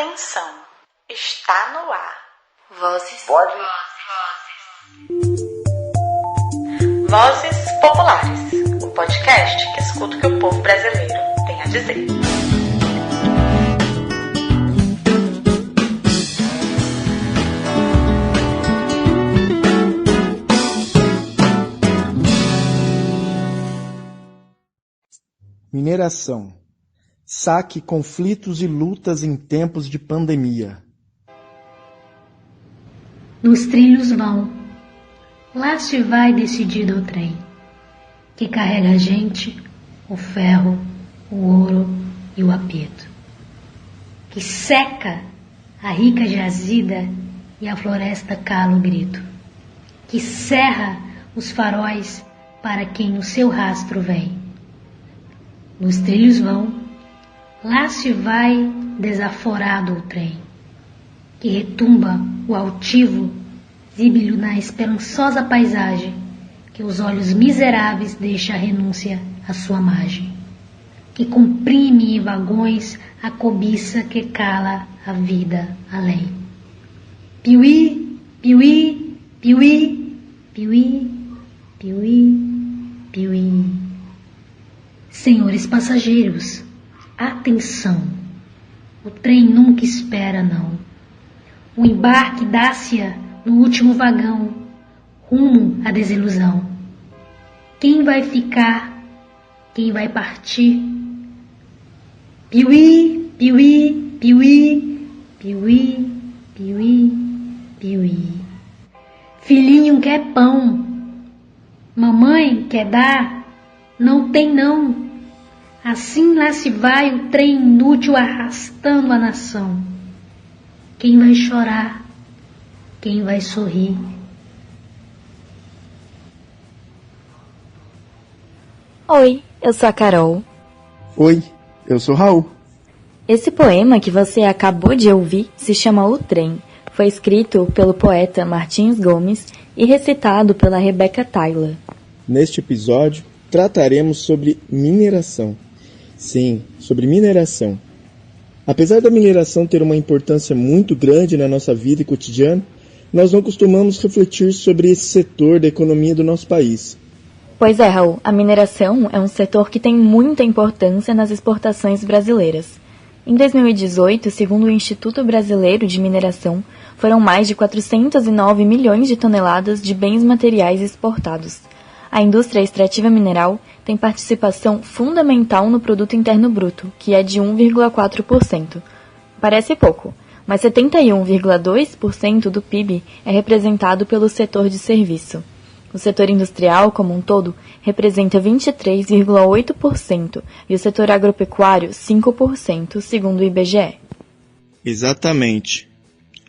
Atenção, está no ar. Vozes Populares, o podcast que escuta o que o povo brasileiro tem a dizer. Mineração. Saque conflitos e lutas em tempos de pandemia. Nos trilhos vão, lá se vai decidido o trem, que carrega a gente, o ferro, o ouro e o apeto, que seca a rica jazida e a floresta cala o grito, que cerra os faróis para quem no seu rastro vem. Nos trilhos vão, lá se vai desaforado o trem, que retumba o altivo zíbilio na esperançosa paisagem, que os olhos miseráveis deixa a renúncia à sua margem, que comprime em vagões a cobiça que cala a vida além. Piuí, piuí, piuí, piuí, piuí, piuí. Senhores passageiros, atenção, o trem nunca espera não. O embarque dá-se no último vagão, rumo à desilusão. Quem vai ficar, quem vai partir? Piuí, piuí, piuí, piuí, piuí, piuí. Filhinho quer pão, mamãe quer dar, não tem não. Assim lá se vai o trem inútil arrastando a nação. Quem vai chorar? Quem vai sorrir? Oi, eu sou a Carol. Oi, eu sou Raul. Esse poema que você acabou de ouvir se chama O Trem. Foi escrito pelo poeta Martins Gomes e recitado pela Rebeca Tyler. Neste episódio, trataremos sobre mineração. Sim, sobre mineração. Apesar da mineração ter uma importância muito grande na nossa vida e cotidiano, nós não costumamos refletir sobre esse setor da economia do nosso país. Pois é, Raul, a mineração é um setor que tem muita importância nas exportações brasileiras. Em 2018, segundo o Instituto Brasileiro de Mineração, foram mais de 409 milhões de toneladas de bens materiais exportados. A indústria extrativa mineral tem participação fundamental no produto interno bruto, que é de 1,4%. Parece pouco, mas 71,2% do PIB é representado pelo setor de serviço. O setor industrial, como um todo, representa 23,8% e o setor agropecuário 5%, segundo o IBGE. Exatamente.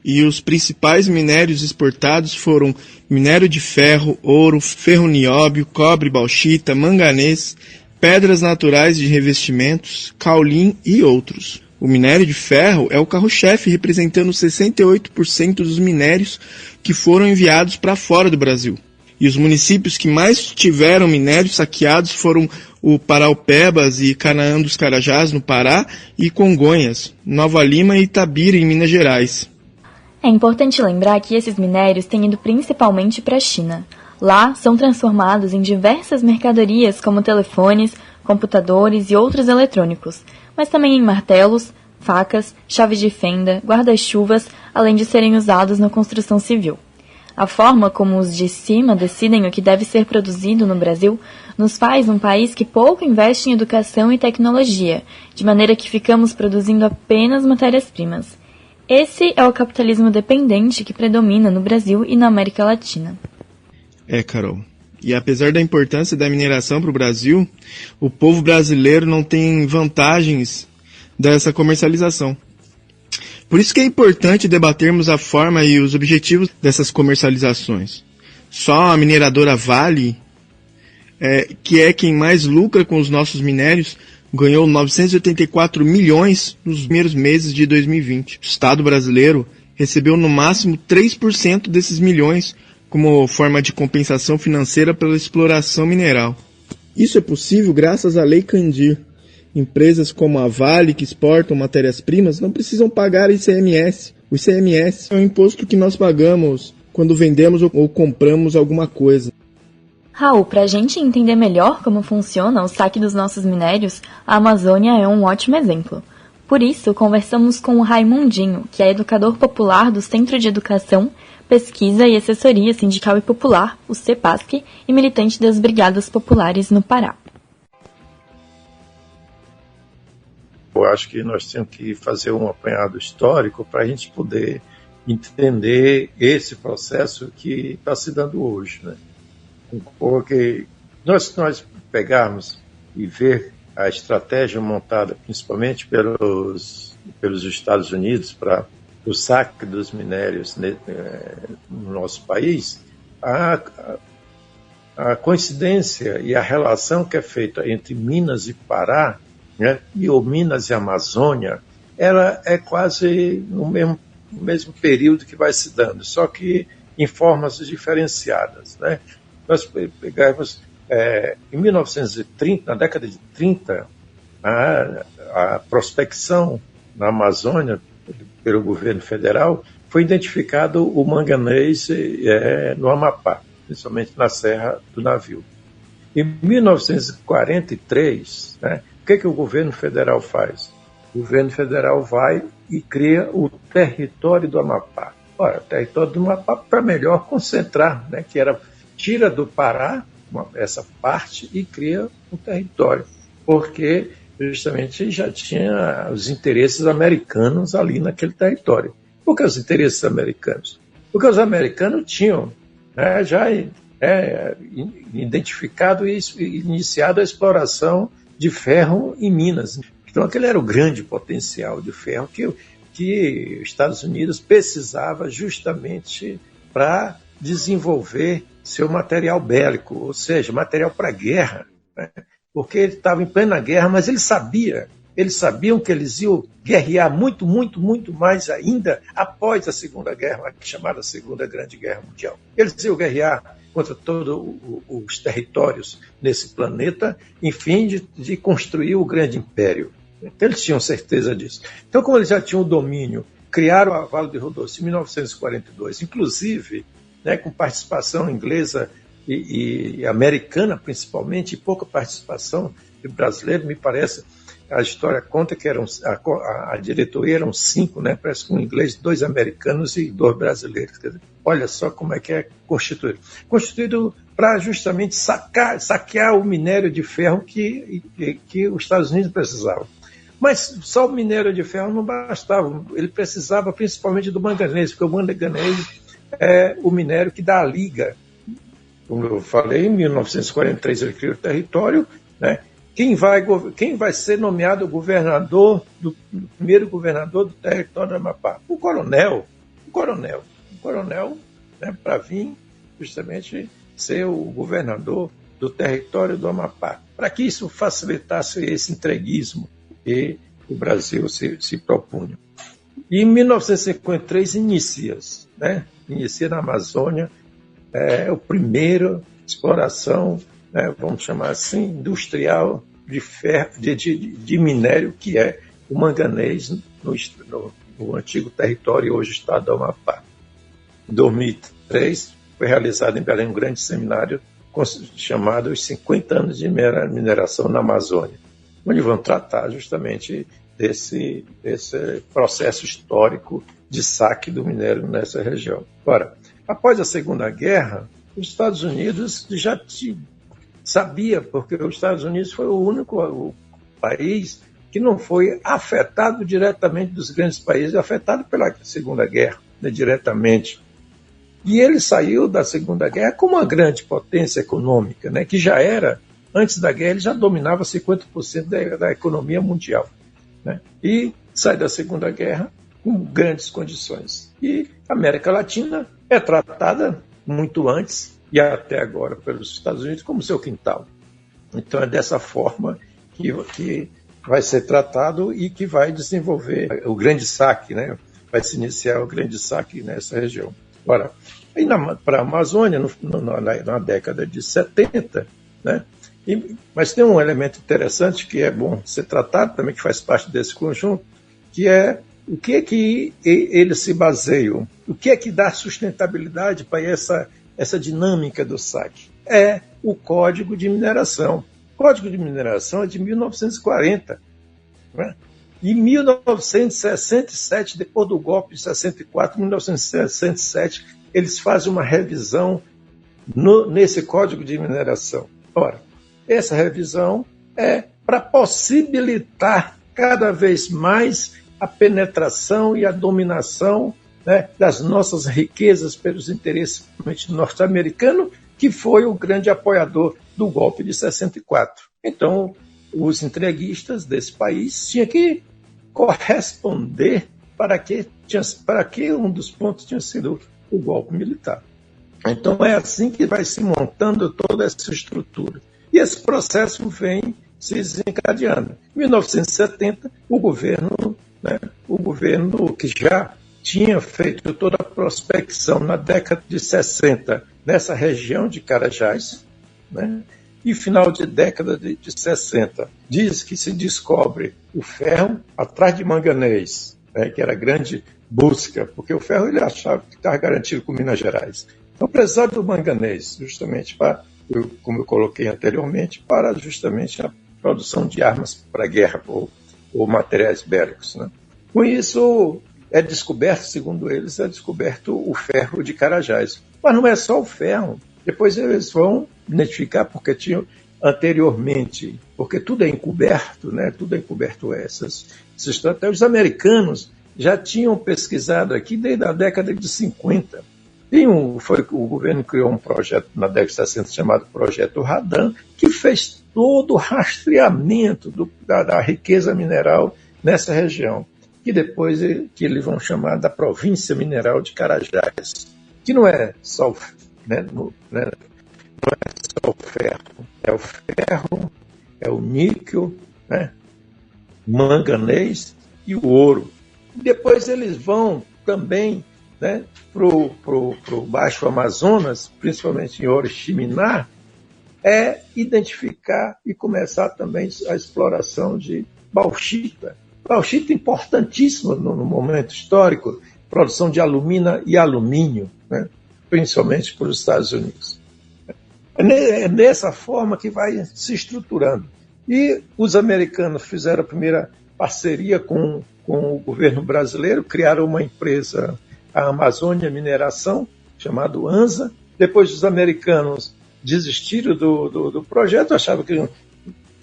E os principais minérios exportados foram minério de ferro, ouro, ferro nióbio, cobre, bauxita, manganês, pedras naturais de revestimentos, caulim e outros. O minério de ferro é o carro-chefe, representando 68% dos minérios que foram enviados para fora do Brasil. E os municípios que mais tiveram minérios saqueados foram o Paraupebas e Canaã dos Carajás, no Pará, e Congonhas, Nova Lima e Itabira, em Minas Gerais. É importante lembrar que esses minérios têm ido principalmente para a China. Lá são transformados em diversas mercadorias como telefones, computadores e outros eletrônicos, mas também em martelos, facas, chaves de fenda, guarda-chuvas, além de serem usados na construção civil. A forma como os de cima decidem o que deve ser produzido no Brasil nos faz um país que pouco investe em educação e tecnologia, de maneira que ficamos produzindo apenas matérias-primas. Esse é o capitalismo dependente que predomina no Brasil e na América Latina. Carol. E apesar da importância da mineração para o Brasil, o povo brasileiro não tem vantagens dessa comercialização. Por isso que é importante debatermos a forma e os objetivos dessas comercializações. Só a mineradora Vale, que é quem mais lucra com os nossos minérios, ganhou 984 milhões nos primeiros meses de 2020. O Estado brasileiro recebeu no máximo 3% desses milhões como forma de compensação financeira pela exploração mineral. Isso é possível graças à Lei Candir, Empresas como a Vale, que exportam matérias-primas, não precisam pagar ICMS. O ICMS é um imposto que nós pagamos quando vendemos ou compramos alguma coisa. Raul, para a gente entender melhor como funciona o saque dos nossos minérios, a Amazônia é um ótimo exemplo. Por isso, conversamos com o Raimundinho, que é educador popular do Centro de Educação, Pesquisa e Assessoria Sindical e Popular, o CEPASC, e militante das Brigadas Populares no Pará. Eu acho que nós temos que fazer um apanhado histórico para a gente poder entender esse processo que está se dando hoje, né? Porque nós pegarmos e ver a estratégia montada principalmente pelos Estados Unidos para o saque dos minérios no nosso país, a coincidência e a relação que é feita entre Minas e Pará, né, ou Minas e Amazônia, ela é quase no mesmo período que vai se dando, só que em formas diferenciadas, né? Nós pegamos, em 1930, na década de 30, a prospecção na Amazônia pelo governo federal, foi identificado o manganês no Amapá, principalmente na Serra do Navio. Em 1943, né, o que o governo federal faz? O governo federal vai e cria o território do Amapá. Ora, o território do Amapá para melhor concentrar, né, que tira do Pará essa parte e cria um território, porque justamente já tinha os interesses americanos ali naquele território. Por que os interesses americanos? Porque os americanos tinham, né, já identificado e iniciado a exploração de ferro em Minas. Então, aquele era o grande potencial de ferro que os Estados Unidos precisava justamente para desenvolver seu material bélico, ou seja, material para guerra, né? Porque ele estava em plena guerra, mas eles sabiam que eles iam guerrear muito, muito, muito mais ainda após a Segunda Guerra, a chamada Segunda Grande Guerra Mundial. Eles iam guerrear contra todos os territórios nesse planeta, enfim, de construir o grande império. Então, eles tinham certeza disso. Então, como eles já tinham o domínio, criaram a Vale do Rio Doce em 1942, inclusive, né, com participação inglesa e americana, principalmente, e pouca participação de brasileiro, me parece. A história conta que a diretoria eram 5, né? Parece que um inglês, 2 americanos e 2 brasileiros. Quer dizer, olha só como é que é constituído. Constituído para justamente saquear o minério de ferro que os Estados Unidos precisavam. Mas só o minério de ferro não bastava. Ele precisava principalmente do manganês, porque o manganês é o minério que dá a liga. Como eu falei, em 1943 ele criou o território, né? Quem vai ser nomeado primeiro governador do território do Amapá? O coronel, né, para vir justamente ser o governador do território do Amapá, para que isso facilitasse esse entreguismo que o Brasil se propunha. E em 1953 inicia na Amazônia a primeira exploração, né, vamos chamar assim, industrial de ferro, de minério, que é o manganês no antigo território, hoje estado do Amapá. Em 2003, foi realizado em Belém um grande seminário chamado Os 50 anos de mineração na Amazônia, onde vão tratar justamente desse processo histórico de saque do minério nessa região. Ora, após a Segunda Guerra, os Estados Unidos já sabia, porque os Estados Unidos foi o único país que não foi afetado diretamente dos grandes países, afetado pela Segunda Guerra, né, diretamente. E ele saiu da Segunda Guerra como uma grande potência econômica, né, que já era, antes da guerra, ele já dominava 50% da economia mundial, né, e sai da Segunda Guerra com grandes condições. E a América Latina é tratada muito antes e até agora pelos Estados Unidos como seu quintal. Então é dessa forma que vai ser tratado e que vai desenvolver o grande saque, né? Vai se iniciar o grande saque nessa região. Ora, para a Amazônia, na década de 70, né, Mas tem um elemento interessante que é bom ser tratado também, que faz parte desse conjunto, que é o que é que eles se baseiam, o que é que dá sustentabilidade para essa dinâmica do saque. É o Código de Mineração. O Código de Mineração é de 1940. Né? Em 1967, depois do golpe de 64, 1967, eles fazem uma revisão nesse Código de Mineração. Ora, essa revisão é para possibilitar cada vez mais a penetração e a dominação, né, das nossas riquezas pelos interesses norte-americanos, que foi o grande apoiador do golpe de 64. Então, os entreguistas desse país tinham que corresponder para que um dos pontos tinha sido o golpe militar. Então, é assim que vai se montando toda essa estrutura. E esse processo vem se desencadeando. Em 1970, o governo que já tinha feito toda a prospecção na década de 60 nessa região de Carajás, né? E final de década de 60, diz que se descobre o ferro atrás de manganês, né? Que era a grande busca, porque o ferro ele achava que estava garantido com Minas Gerais. Então, precisava do manganês, justamente para, como eu coloquei anteriormente, para justamente a produção de armas para guerra ou materiais bélicos. Né? Com isso, é descoberto, segundo eles, o ferro de Carajás. Mas não é só o ferro. Depois eles vão identificar porque tinham anteriormente, porque tudo é encoberto, né? Tudo é encoberto essas estratégias. Os americanos já tinham pesquisado aqui desde a década de 50. O governo criou um projeto na década de 60 chamado Projeto Radan, que fez todo o rastreamento da riqueza mineral nessa região, que depois que eles vão chamar da Província Mineral de Carajás, que não é só, não é só o ferro, é o níquel, né, manganês e o ouro. Depois eles vão também, né, para o Baixo Amazonas, principalmente em Oriximiná, identificar e começar também a exploração de bauxita. Bauxita importantíssima no momento histórico, produção de alumina e alumínio, né, principalmente para os Estados Unidos. É dessa forma que vai se estruturando. E os americanos fizeram a primeira parceria com o governo brasileiro, criaram uma empresa, a Amazônia Mineração, chamado ANSA. Depois os americanos desistiram do projeto, achavam que, não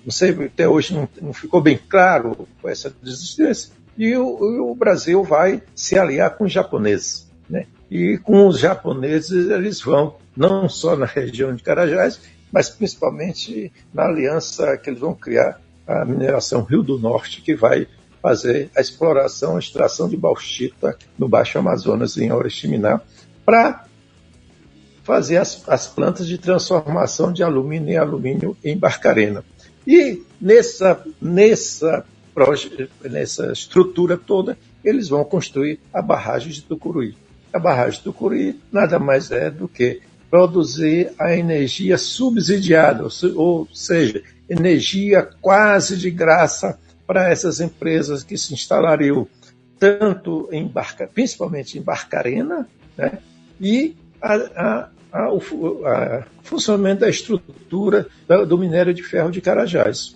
sei, até hoje não ficou bem claro essa desistência, e o Brasil vai se aliar com os japoneses, né? E com os japoneses eles vão, não só na região de Carajás, mas principalmente na aliança que eles vão criar, a mineração Rio do Norte, que vai fazer a exploração, a extração de bauxita no Baixo Amazonas, em Oriximiná, para fazer as plantas de transformação de alumínio em alumínio em Barcarena. E nessa estrutura toda, eles vão construir a barragem de Tucuruí. A barragem de Tucuruí nada mais é do que produzir a energia subsidiada, ou seja, energia quase de graça para essas empresas que se instalariam tanto principalmente em Barcarena, né, e o funcionamento da estrutura do minério de ferro de Carajás.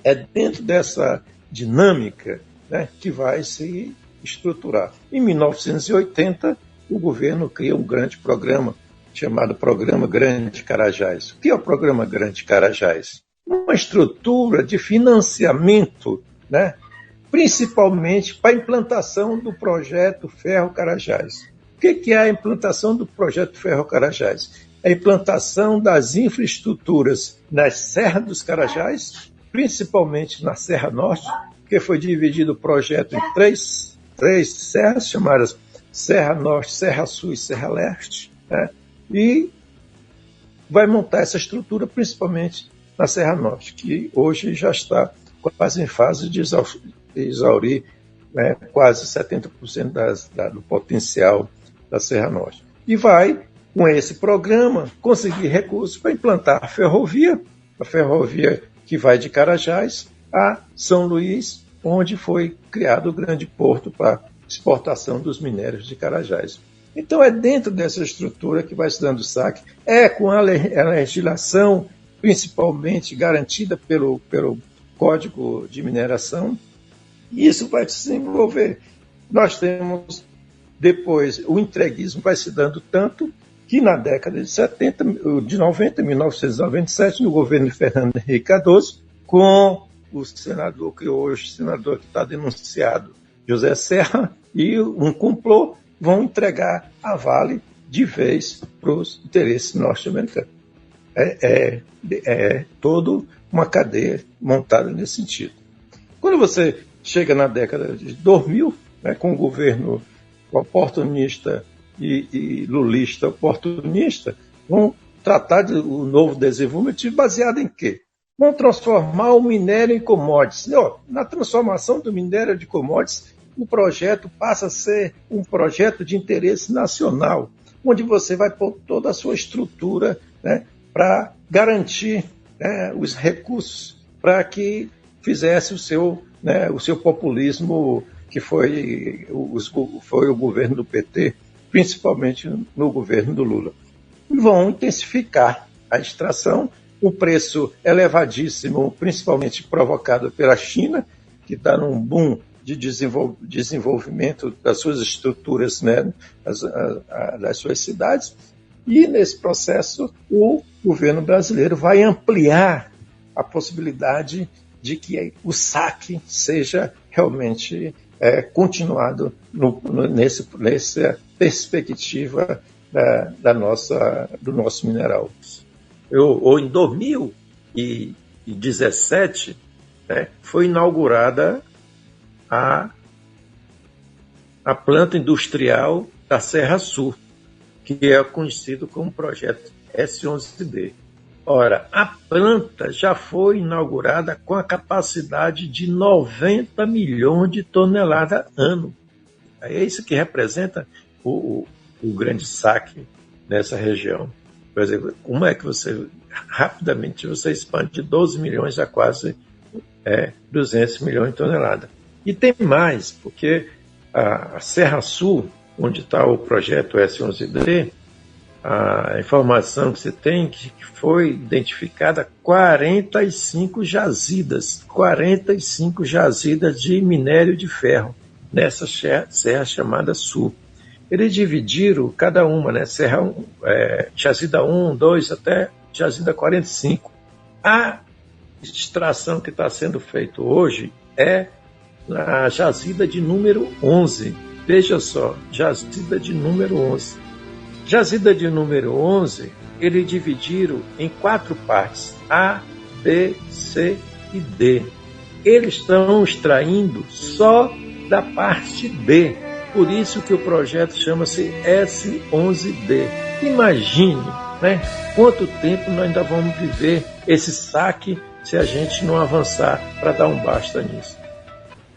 É dentro dessa dinâmica, né, que vai se estruturar. Em 1980, o governo cria um grande programa chamado Programa Grande Carajás. O que é o Programa Grande Carajás? Uma estrutura de financiamento, né, principalmente para a implantação do projeto Ferro Carajás. O que é a implantação do projeto Ferro Carajás? A implantação das infraestruturas nas Serras dos Carajás, principalmente na Serra Norte, que foi dividido o projeto em três serras, chamadas Serra Norte, Serra Sul e Serra Leste, né? E vai montar essa estrutura principalmente na Serra Norte, que hoje já está quase em fase de exaurir, né, quase 70% do potencial da Serra Norte. E vai, com esse programa, conseguir recursos para implantar a ferrovia, a ferrovia que vai de Carajás a São Luís, onde foi criado o grande porto para exportação dos minérios de Carajás. Então é dentro dessa estrutura que vai se dando saque, com a legislação principalmente garantida pelo Código de Mineração, e isso vai se desenvolver. Nós temos depois, o entreguismo vai se dando tanto que na década de 90, 1997, no governo de Fernando Henrique Cardoso, com o senador que hoje, senador que está denunciado, José Serra, e um complô, vão entregar a Vale de vez para os interesses norte-americanos. É toda uma cadeia montada nesse sentido. Quando você chega na década de 2000, com o governo oportunista e lulista oportunista, vão tratar o novo desenvolvimento baseado em quê? Vão transformar o minério em commodities. Na transformação do minério de commodities, o projeto passa a ser um projeto de interesse nacional, onde você vai pôr toda a sua estrutura, para garantir, os recursos para que fizesse o seu populismo, que foi o governo do PT, principalmente no governo do Lula. Vão intensificar a extração, o preço elevadíssimo, principalmente provocado pela China, que está num boom de desenvolvimento das suas estruturas, das suas cidades, e nesse processo o governo brasileiro vai ampliar a possibilidade de que o saque seja realmente continuado nessa perspectiva do nosso mineral. Em 2017, foi inaugurada a planta industrial da Serra Sul, que é conhecido como projeto S11D. Ora, a planta já foi inaugurada com a capacidade de 90 milhões de toneladas ano. É isso que representa o grande saque nessa região. Por exemplo, como é que rapidamente você expande de 12 milhões a quase 200 milhões de toneladas. E tem mais, porque a Serra Sul, onde está o projeto S11D, a informação que você tem que foi identificada 45 jazidas de minério de ferro nessa serra chamada Sul. Eles dividiram cada uma, jazida 1, 2 até jazida 45. A extração que está sendo feita hoje é na jazida de número 11. Veja só, jazida de número 11. Jazida de número 11, eles dividiram em 4 partes, A, B, C e D. Eles estão extraindo só da parte B, por isso que o projeto chama-se S11D. Imagine, quanto tempo nós ainda vamos viver esse saque se a gente não avançar para dar um basta nisso.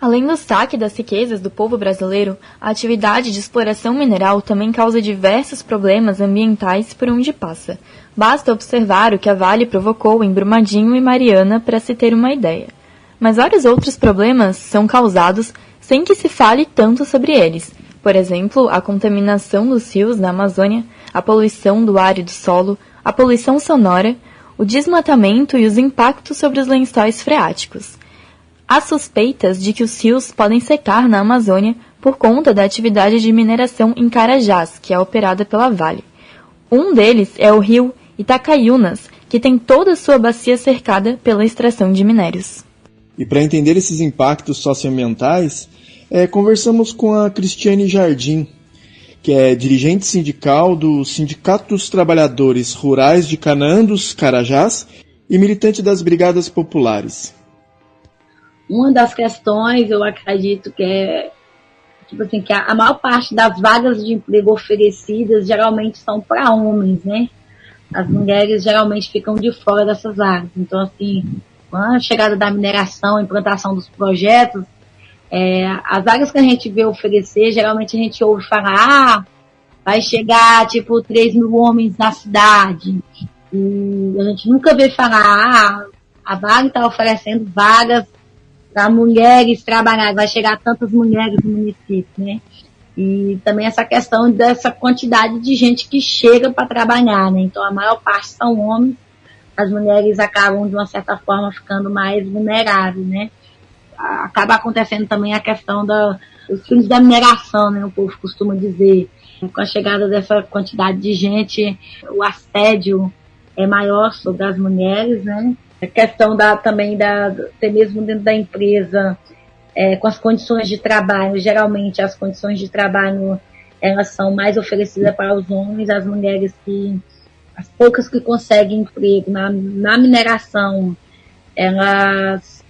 Além do saque das riquezas do povo brasileiro, a atividade de exploração mineral também causa diversos problemas ambientais por onde passa. Basta observar o que a Vale provocou em Brumadinho e Mariana para se ter uma ideia. Mas vários outros problemas são causados sem que se fale tanto sobre eles. Por exemplo, a contaminação dos rios na Amazônia, a poluição do ar e do solo, a poluição sonora, o desmatamento e os impactos sobre os lençóis freáticos. Há suspeitas de que os rios podem secar na Amazônia por conta da atividade de mineração em Carajás, que é operada pela Vale. Um deles é o rio Itacaiunas, que tem toda a sua bacia cercada pela extração de minérios. E para entender esses impactos socioambientais, conversamos com a Cristiane Jardim, que é dirigente sindical do Sindicato dos Trabalhadores Rurais de Canaã dos Carajás e militante das Brigadas Populares. Uma das questões, eu acredito que é, que a maior parte das vagas de emprego oferecidas geralmente são para homens, As mulheres geralmente ficam de fora dessas vagas. Então, com a chegada da mineração, a implantação dos projetos, as vagas que a gente vê oferecer, geralmente a gente ouve falar, vai chegar 3 mil homens na cidade, E a gente nunca vê falar, a Vale está oferecendo vagas para mulheres trabalhar, vai chegar a tantas mulheres no município, né? E também essa questão dessa quantidade de gente que chega para trabalhar, né? Então a maior parte são homens, as mulheres acabam de uma certa forma ficando mais vulneráveis, né? Acaba acontecendo também a questão dos crimes da mineração, né? O povo costuma dizer. Com a chegada dessa quantidade de gente, o assédio é maior sobre as mulheres, né? A questão até mesmo dentro da empresa, com as condições de trabalho, geralmente as condições de trabalho elas são mais oferecidas para os homens, as mulheres as poucas que conseguem emprego na mineração, elas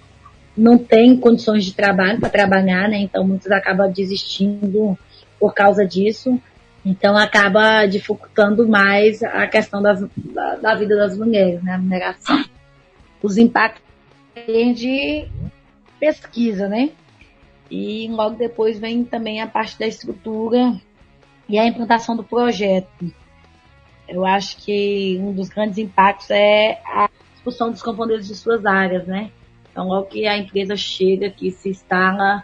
não têm condições de trabalho para trabalhar, né? Então muitos acabam desistindo por causa disso. Então acaba dificultando mais a questão da vida das mulheres, né? A mineração. Os impactos de pesquisa, né? E logo depois vem também a parte da estrutura e a implantação do projeto. Eu acho que um dos grandes impactos é a expulsão dos camponeses de suas áreas, né? Então logo que a empresa chega, que se instala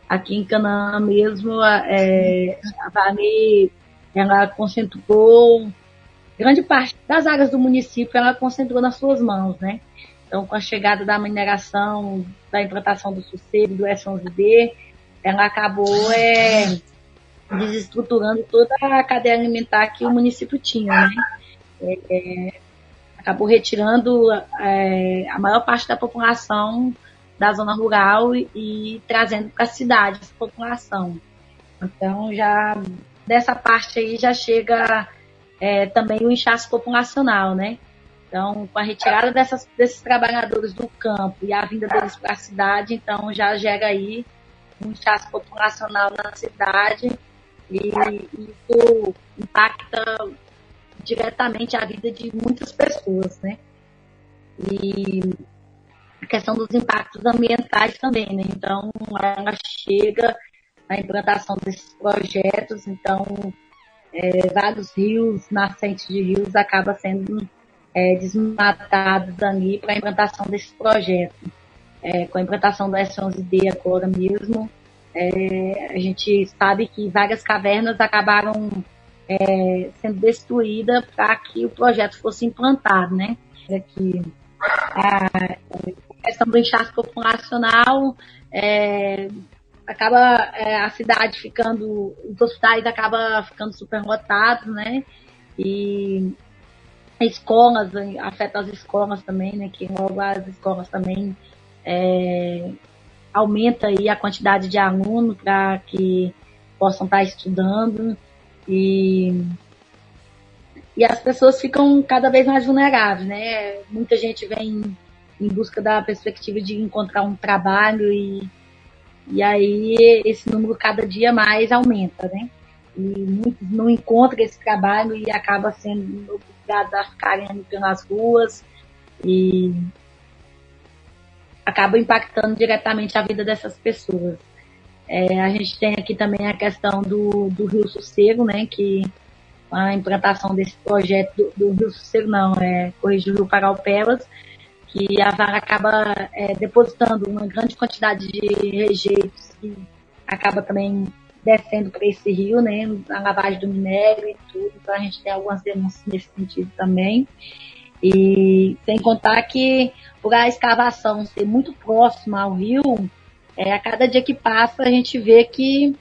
aqui em Canaã mesmo, a Vale, ela concentrou grande parte das áreas do município, ela concentrou nas suas mãos, né? Então, com a chegada da mineração, da implantação do sossego, do S11D, ela acabou desestruturando toda a cadeia alimentar que o município tinha, né? Acabou retirando a maior parte da população da zona rural e trazendo para a cidade essa população. Então, já dessa parte aí já chega também o inchaço populacional, né? Então, com a retirada desses trabalhadores do campo e a vinda deles para a cidade, então já gera aí um inchaço populacional na cidade e isso impacta diretamente a vida de muitas pessoas, né? E a questão dos impactos ambientais também, né? Então, ela chega na implantação desses projetos, então vários rios, nascentes de rios, acabam sendo desmatados ali para a implantação desse projeto. Com a implantação do S11D agora mesmo, a gente sabe que várias cavernas acabaram sendo destruídas para que o projeto fosse implantado, né? Aqui, a questão do inchaço populacional, acaba a cidade ficando, os hospitais acabam ficando superlotados, né? E escolas, afeta as escolas também, né? Que logo as escolas também aumenta aí a quantidade de alunos para que possam estar estudando e as pessoas ficam cada vez mais vulneráveis, né? Muita gente vem em busca da perspectiva de encontrar um trabalho e aí esse número cada dia mais aumenta, né? E muitos não encontram esse trabalho e acabam sendo obrigados a ficarem pelas ruas e acaba impactando diretamente a vida dessas pessoas. A gente tem aqui também a questão do Rio Sossego, né? Que a implantação desse projeto do Rio Sossego, corrigir o Rio Paraupebas, que a Vale acaba depositando uma grande quantidade de rejeitos que acaba também descendo para esse rio, né, a lavagem do minério e tudo, então a gente tem algumas denúncias nesse sentido também. E sem contar que por a escavação ser muito próxima ao rio, a cada dia que passa a gente vê que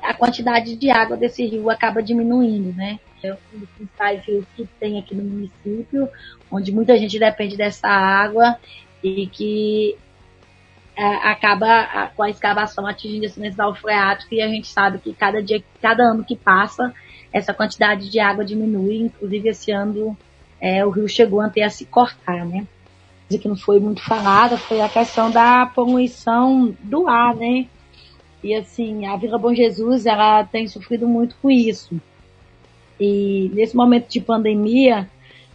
a quantidade de água desse rio acaba diminuindo, né? É um dos principais rios que tem aqui no município, onde muita gente depende dessa água e que acaba com a escavação atingindo esse lençol freático e a gente sabe que cada ano que passa, essa quantidade de água diminui, inclusive esse ano o rio chegou até a se cortar, né? O que não foi muito falada foi a questão da poluição do ar, né? E assim, a Vila Bom Jesus, ela tem sofrido muito com isso. E nesse momento de pandemia,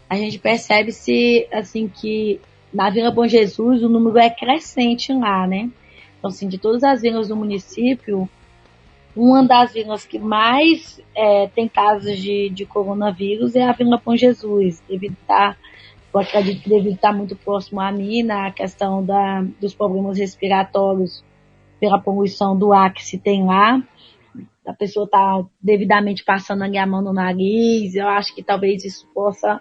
a gente percebe-se, assim, que na Vila Bom Jesus o número é crescente lá, né? Então, assim, de todas as vilas do município, uma das vilas que mais tem casos de coronavírus é a Vila Bom Jesus, eu acredito que devido estar muito próximo a mim na questão dos problemas respiratórios pela poluição do ar que se tem lá. A pessoa está devidamente passando ali a mão no nariz. Eu acho que talvez isso possa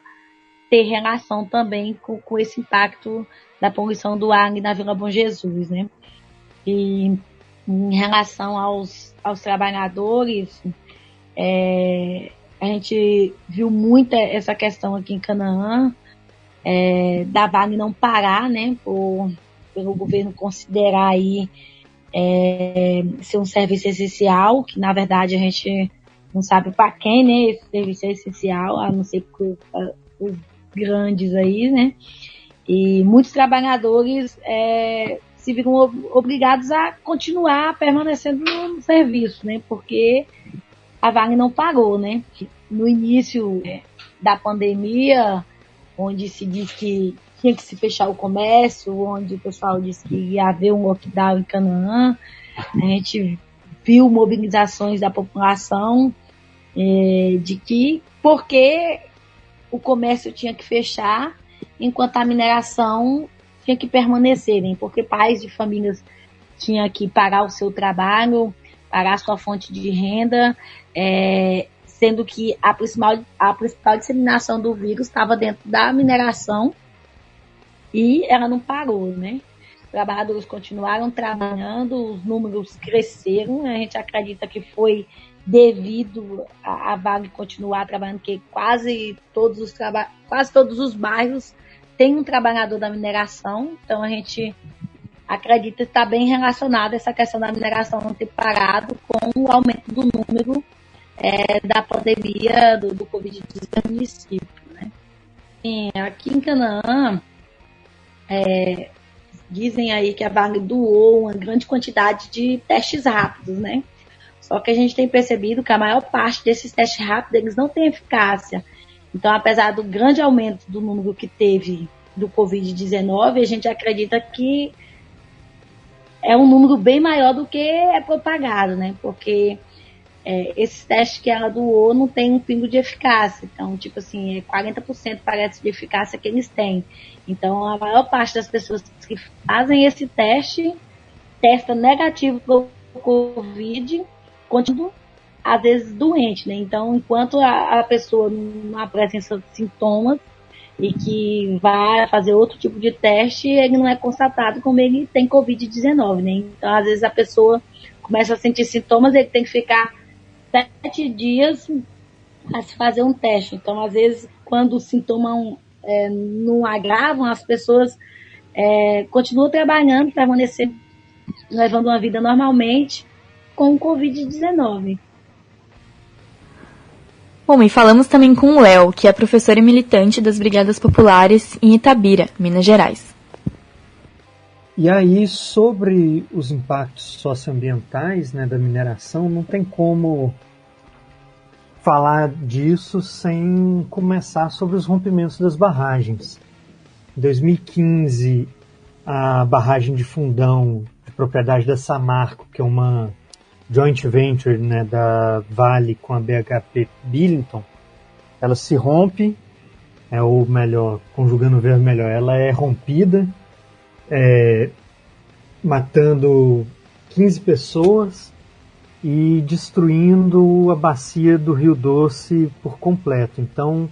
ter relação também com esse impacto da poluição do ar ali na Vila Bom Jesus, né? E em relação aos trabalhadores, a gente viu muito essa questão aqui em Canaã, da Vale não parar, né, pelo governo considerar aí ser um serviço essencial, que na verdade a gente não sabe para quem, né, esse serviço é essencial, a não ser os grandes aí, né, e muitos trabalhadores se viram obrigados a continuar permanecendo no serviço, né, porque a Vale não parou, né. No início da pandemia, onde se diz que tinha que se fechar o comércio, onde o pessoal disse que ia haver um lockdown em Canaã, a gente viu mobilizações da população de que porque o comércio tinha que fechar, enquanto a mineração tinha que permanecer, né? Porque pais de famílias tinham que parar o seu trabalho, parar a sua fonte de renda, sendo que a principal disseminação do vírus estava dentro da mineração e ela não parou, né? Os trabalhadores continuaram trabalhando, os números cresceram, a gente acredita que foi devido a Vale continuar trabalhando, porque quase todos os bairros têm um trabalhador da mineração, então a gente acredita que está bem relacionada essa questão da mineração não ter parado com o aumento do número da pandemia do Covid-19 no município, né? E aqui em Canaã, dizem aí que a Vale doou uma grande quantidade de testes rápidos, né? Só que a gente tem percebido que a maior parte desses testes rápidos, eles não têm eficácia. Então, apesar do grande aumento do número que teve do Covid-19, a gente acredita que é um número bem maior do que é propagado, né? Porque esses testes que ela doou não tem um pingo de eficácia. Então, tipo assim, 40% parece de eficácia que eles têm. Então, a maior parte das pessoas que fazem esse teste testa negativo para o Covid, continua, às vezes, doente, né? Então, enquanto a pessoa não apresenta sintomas e que vai fazer outro tipo de teste, ele não é constatado como ele tem Covid-19, né? Então, às vezes, a pessoa começa a sentir sintomas, ele tem que ficar 7 dias a se fazer um teste. Então, às vezes, quando os sintomas não agravam, as pessoas continuam trabalhando, permanecendo, levando uma vida normalmente com o Covid-19. Bom, e falamos também com o Léo, que é professor e militante das Brigadas Populares em Itabira, Minas Gerais. E aí, sobre os impactos socioambientais, né, da mineração, não tem como falar disso sem começar sobre os rompimentos das barragens. Em 2015, a barragem de Fundão, de propriedade da Samarco, que é uma joint venture, né, da Vale com a BHP Billiton, ela se rompe, ou melhor, conjugando o verbo melhor, ela é rompida, matando 15 pessoas e destruindo a bacia do Rio Doce por completo. Então,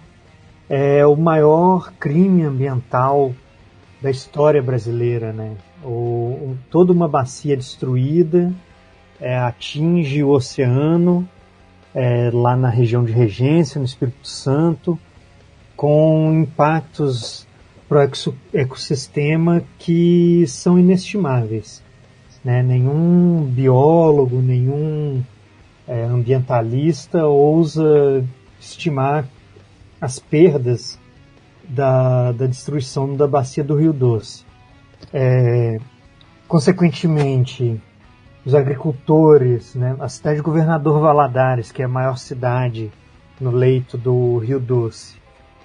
é o maior crime ambiental da história brasileira, né? Toda uma bacia destruída, atinge o oceano, lá na região de Regência, no Espírito Santo, com impactos para o ecossistema que são inestimáveis, né? Nenhum biólogo, nenhum ambientalista ousa estimar as perdas da destruição da bacia do Rio Doce. Consequentemente, os agricultores, né? A cidade de Governador Valadares, que é a maior cidade no leito do Rio Doce,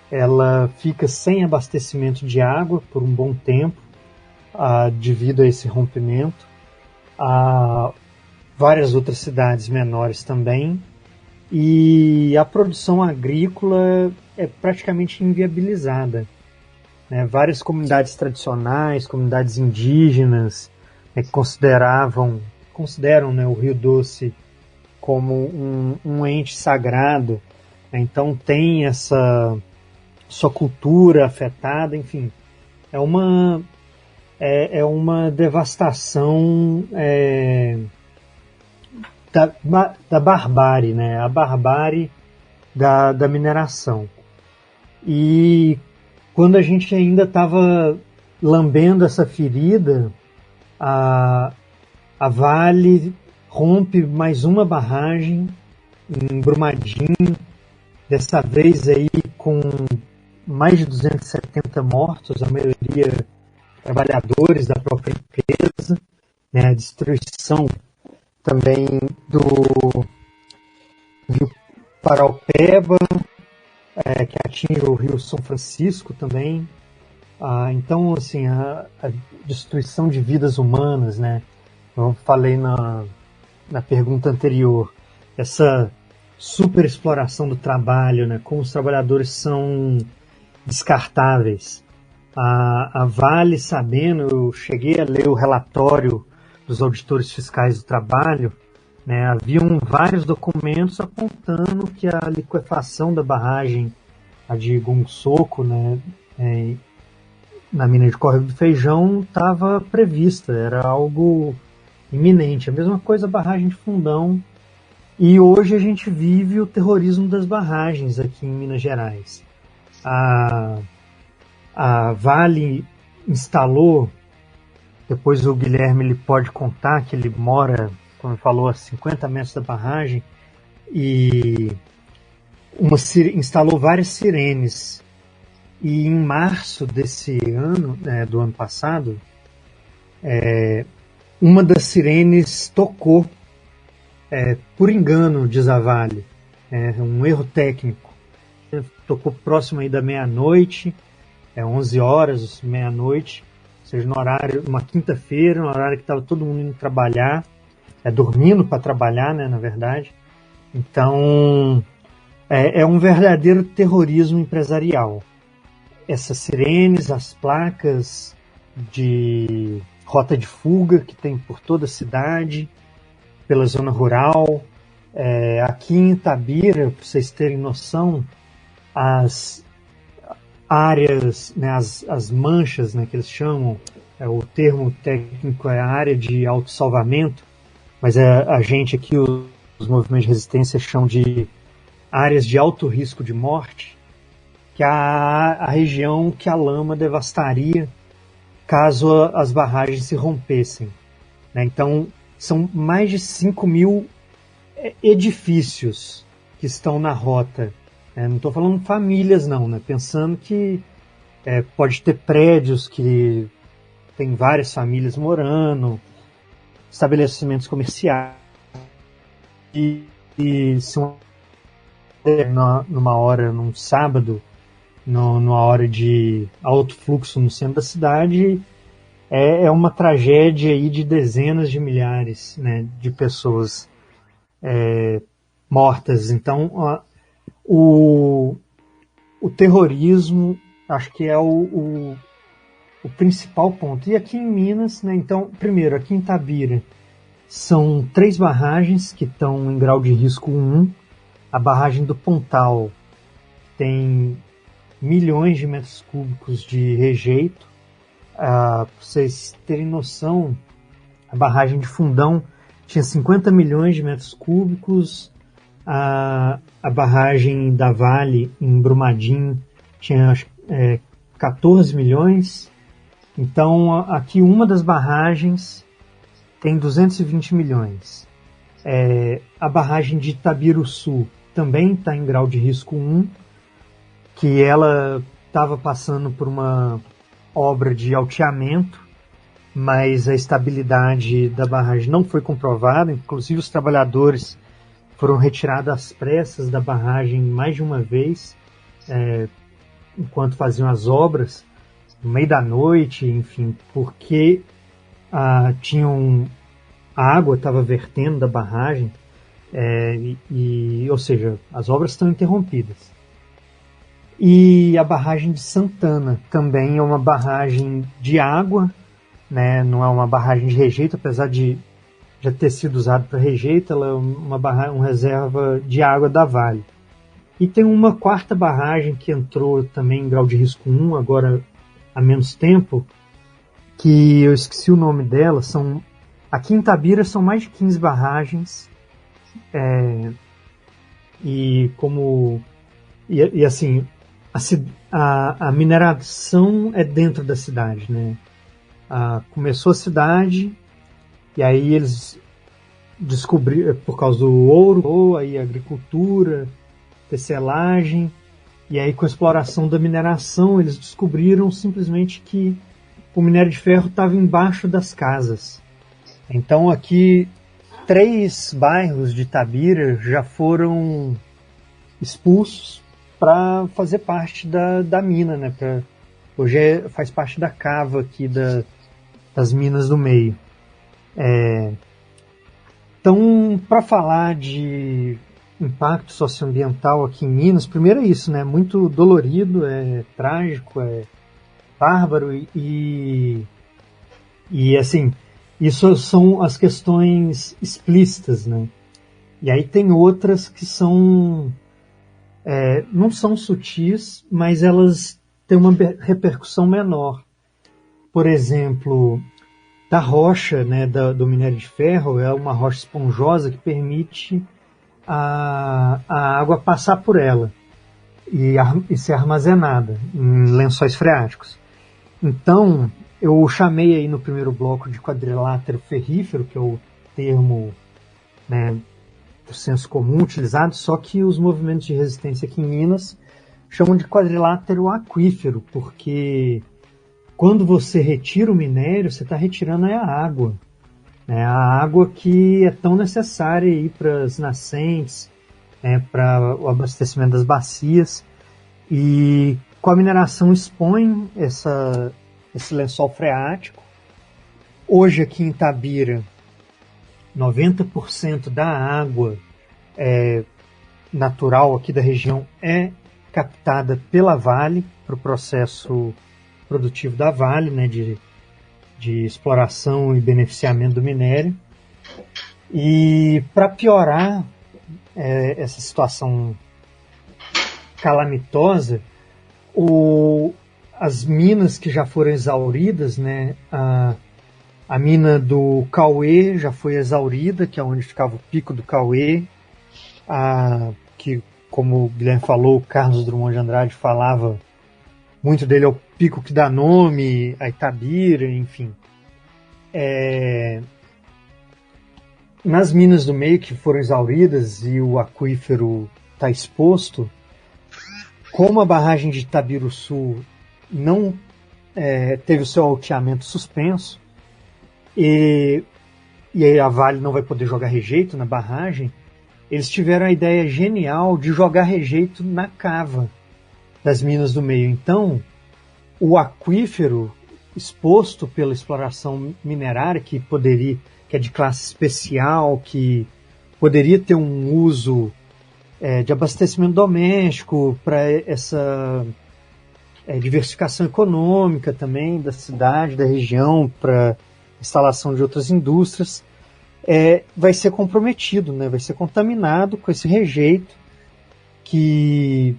ela fica sem abastecimento de água por um bom tempo, devido a esse rompimento. várias outras cidades menores também, e a produção agrícola é praticamente inviabilizada, né? Várias comunidades tradicionais, comunidades indígenas, né, que consideram, né, o Rio Doce como um ente sagrado, né? Então tem essa sua cultura afetada, enfim, é uma devastação da barbárie, né? A barbárie da mineração. E quando a gente ainda estava lambendo essa ferida, a Vale rompe mais uma barragem em Brumadinho, dessa vez aí com mais de 270 mortos, a maioria trabalhadores da própria empresa, né? A destruição também do Rio Paraupeba, que atinge o Rio São Francisco também. Então, assim, a destruição de vidas humanas, né? Eu falei na pergunta anterior, essa superexploração do trabalho, né? Como os trabalhadores são descartáveis. A Vale, sabendo, eu cheguei a ler o relatório dos auditores fiscais do trabalho, né? Haviam vários documentos apontando que a liquefação da barragem, a de Gonçoco, né, na mina de Córrego do Feijão, estava prevista, era algo iminente. A mesma coisa a barragem de Fundão. E hoje a gente vive o terrorismo das barragens aqui em Minas Gerais. A Vale instalou, depois o Guilherme ele pode contar que ele mora, como ele falou, a 50 metros da barragem, e instalou várias sirenes. E em março desse ano, do ano passado, uma das sirenes tocou por engano, diz a Vale, um erro técnico. Tocou próximo aí da meia-noite, 11 horas, meia-noite, ou seja, no horário, uma quinta-feira, no horário que estava todo mundo indo trabalhar, dormindo para trabalhar, né, na verdade. Então, é um verdadeiro terrorismo empresarial. Essas sirenes, as placas de rota de fuga que tem por toda a cidade, pela zona rural. Aqui em Itabira, para vocês terem noção, as áreas, né, as manchas, né, que eles chamam, o termo técnico é a área de autossalvamento, mas a gente aqui, os movimentos de resistência, chamam de áreas de alto risco de morte, que é a região que a lama devastaria caso as barragens se rompessem, né? Então, são mais de 5.000 edifícios que estão na rota. Não estou falando famílias, não, né? Pensando que pode ter prédios que tem várias famílias morando, estabelecimentos comerciais, e são numa hora, num sábado, numa hora de alto fluxo no centro da cidade, é uma tragédia aí de dezenas de milhares, né, de pessoas mortas. Então, o terrorismo, acho que é o principal ponto. E aqui em Minas, né, então, primeiro, aqui em Itabira, são 3 barragens que estão em grau de risco 1. A barragem do Pontal tem milhões de metros cúbicos de rejeito. Para vocês terem noção, a barragem de Fundão tinha 50 milhões de metros cúbicos. A barragem da Vale, em Brumadinho, tinha 14 milhões. Então, aqui uma das barragens tem 220 milhões. A barragem de Itabiruçu também está em grau de risco 1, que ela estava passando por uma obra de alteamento, mas a estabilidade da barragem não foi comprovada. Inclusive, os trabalhadores foram retirados às pressas da barragem mais de uma vez, enquanto faziam as obras, no meio da noite, enfim, porque tinham a água estava vertendo da barragem, ou seja, as obras estão interrompidas. E a barragem de Santana também é uma barragem de água, né? Não é uma barragem de rejeito, apesar de já ter sido usada para rejeito, ela é uma reserva de água da Vale. E tem uma quarta barragem que entrou também em grau de risco 1, agora há menos tempo, que eu esqueci o nome dela. Aqui em Itabira são mais de 15 barragens, e assim, a mineração é dentro da cidade, né? Começou a cidade, e aí eles descobriram, por causa do ouro, aí a agricultura, tecelagem, e aí com a exploração da mineração eles descobriram simplesmente que o minério de ferro estava embaixo das casas. Então aqui 3 bairros de Itabira já foram expulsos para fazer parte da mina, né? Hoje faz parte da cava aqui das minas do meio. Então, para falar de impacto socioambiental aqui em Minas, primeiro é isso, né? Muito dolorido, é trágico, é bárbaro e assim, isso são as questões explícitas, né? E aí tem outras que não são sutis, mas elas têm uma repercussão menor. Por exemplo, da rocha, né, do minério de ferro, é uma rocha esponjosa que permite a água passar por ela e ser armazenada em lençóis freáticos. Então, eu chamei aí no primeiro bloco de quadrilátero ferrífero, que é o termo, né, do senso comum utilizado, só que os movimentos de resistência aqui em Minas chamam de quadrilátero aquífero, porque quando você retira o minério, você está retirando a água. A água que é tão necessária para as nascentes, para o abastecimento das bacias. E com a mineração expõe esse lençol freático. Hoje aqui em Itabira, 90% da água natural aqui da região é captada pela Vale, para o processo produtivo da Vale, né, de exploração e beneficiamento do minério. E para piorar essa situação calamitosa, as minas que já foram exauridas, né, a mina do Cauê já foi exaurida, que é onde ficava o pico do Cauê, que, como o Guilherme falou, o Carlos Drummond de Andrade falava muito dele, é o pico que dá nome a Itabira, enfim. Nas minas do meio que foram exauridas e o aquífero está exposto, como a barragem de Itabiruçu não teve o seu alteamento suspenso, e aí a Vale não vai poder jogar rejeito na barragem, eles tiveram a ideia genial de jogar rejeito na cava das minas do meio. Então, o aquífero exposto pela exploração minerária, que é de classe especial, que poderia ter um uso de abastecimento doméstico para essa diversificação econômica também da cidade, da região, para instalação de outras indústrias, vai ser comprometido, né? Vai ser contaminado com esse rejeito que,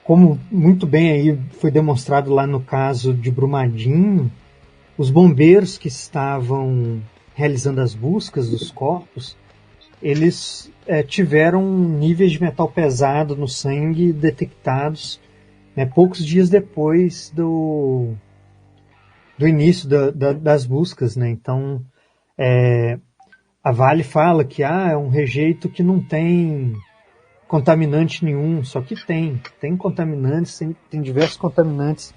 como muito bem aí foi demonstrado lá no caso de Brumadinho, os bombeiros que estavam realizando as buscas dos corpos, eles tiveram níveis de metal pesado no sangue detectados, né, poucos dias depois do início das buscas, né? Então, a Vale fala que é um rejeito que não tem contaminante nenhum, só que tem contaminantes, tem diversos contaminantes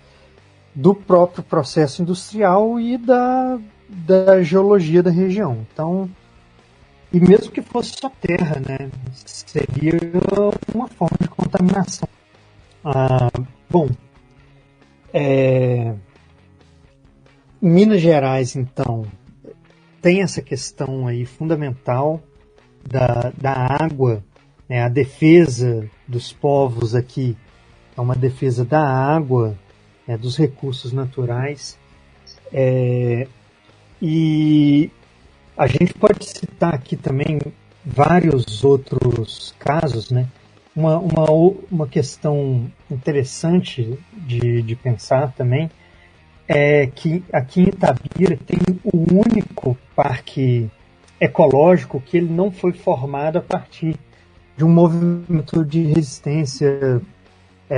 do próprio processo industrial e da geologia da região. Então, e mesmo que fosse só terra, né, seria uma forma de contaminação. Em Minas Gerais, então, tem essa questão aí fundamental da água, né? A defesa dos povos aqui é uma defesa da água, né? Dos recursos naturais. E a gente pode citar aqui também vários outros casos, né? Uma questão interessante de pensar também é que aqui em Itabira tem o único parque ecológico que ele não foi formado a partir de um movimento de resistência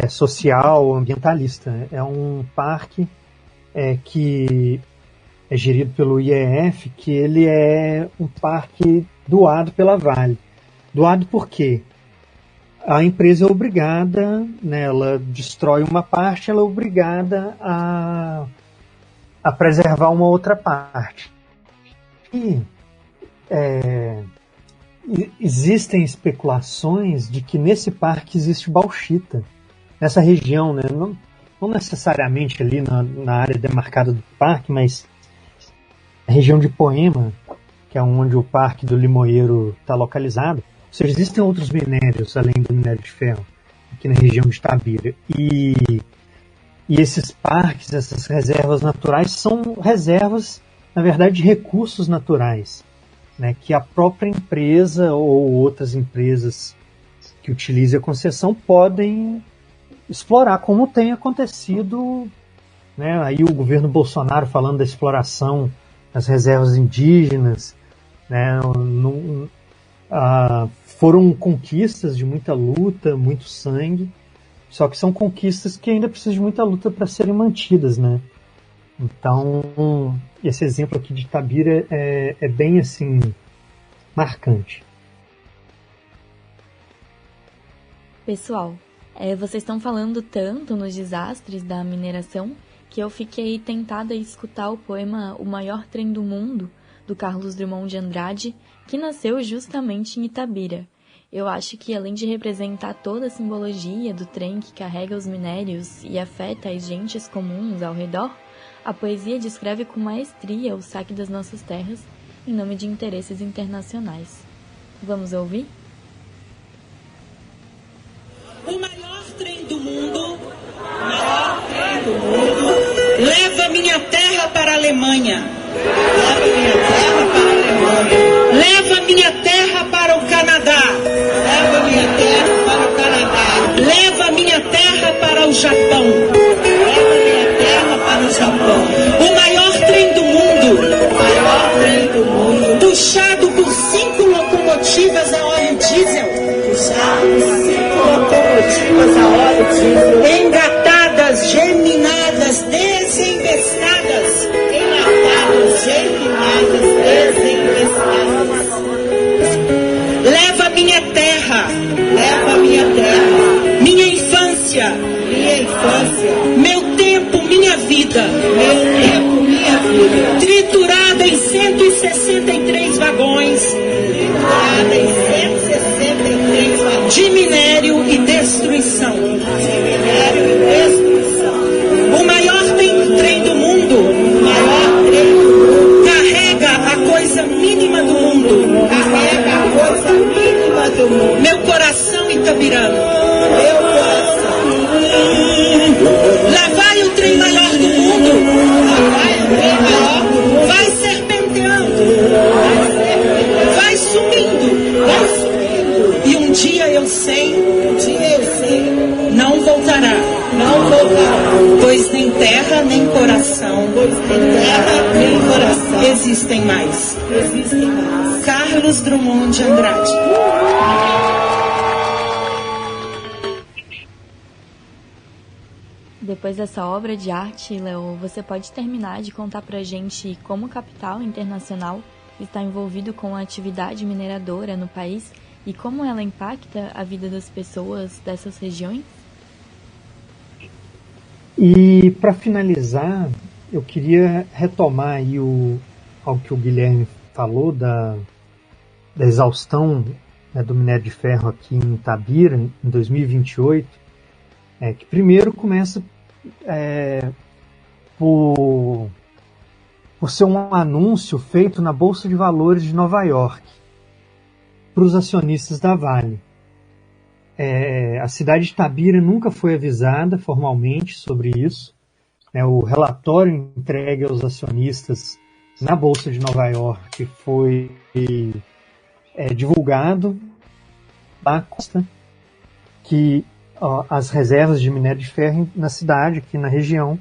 social, ambientalista, né? É um parque que é gerido pelo IEF, que ele é um parque doado pela Vale. Doado por quê? A empresa é obrigada, né, ela destrói uma parte, ela é obrigada a preservar uma outra parte. E existem especulações de que nesse parque existe bauxita. Nessa região, né, não necessariamente ali na área demarcada do parque, mas a região de Poema, que é onde o Parque do Limoeiro está localizado. Ou seja, existem outros minérios além do minério de ferro aqui na região de Itabira. E esses parques, essas reservas naturais, são reservas, na verdade, de recursos naturais, né, que a própria empresa ou outras empresas que utilizem a concessão podem explorar, como tem acontecido, né, aí o governo Bolsonaro falando da exploração das reservas indígenas, né, foram conquistas de muita luta, muito sangue, só que são conquistas que ainda precisam de muita luta para serem mantidas, né? Então, esse exemplo aqui de Itabira é bem assim marcante. Pessoal, vocês estão falando tanto nos desastres da mineração que eu fiquei tentada a escutar o poema O Maior Trem do Mundo, do Carlos Drummond de Andrade, que nasceu justamente em Itabira. Eu acho que, além de representar toda a simbologia do trem que carrega os minérios e afeta as gentes comuns ao redor, a poesia descreve com maestria o saque das nossas terras em nome de interesses internacionais. Vamos ouvir? O maior trem do mundo, leva minha terra para a Alemanha. Leva minha terra para o Canadá. Leva minha terra para o Japão. O maior trem do mundo, puxado por 5 locomotivas a óleo diesel. Engatadas, germinadas, desembestadas. Leva minha terra, minha infância, meu tempo, minha vida, triturada em 163 vagões, de minério e destruição. O maior trem do mundo carrega a coisa mínima do mundo. Meu coração itabirano. Lá vai o trem maior do mundo. Vai serpenteando. Vai subindo. E um dia eu sei, não voltará. Pois nem terra, nem coração. Existem mais. Carlos Drummond de Andrade. Depois dessa obra de arte, Léo, você pode terminar de contar pra gente como o capital internacional está envolvido com a atividade mineradora no país e como ela impacta a vida das pessoas dessas regiões? E para finalizar, eu queria retomar aí algo que o Guilherme falou da exaustão, né, do minério de ferro aqui em Itabira, em 2028, que primeiro começa por por ser um anúncio feito na Bolsa de Valores de Nova York para os acionistas da Vale. A cidade de Itabira nunca foi avisada formalmente sobre isso. O relatório entregue aos acionistas na Bolsa de Nova York foi divulgado. Lá consta que as reservas de minério de ferro na cidade, aqui na região,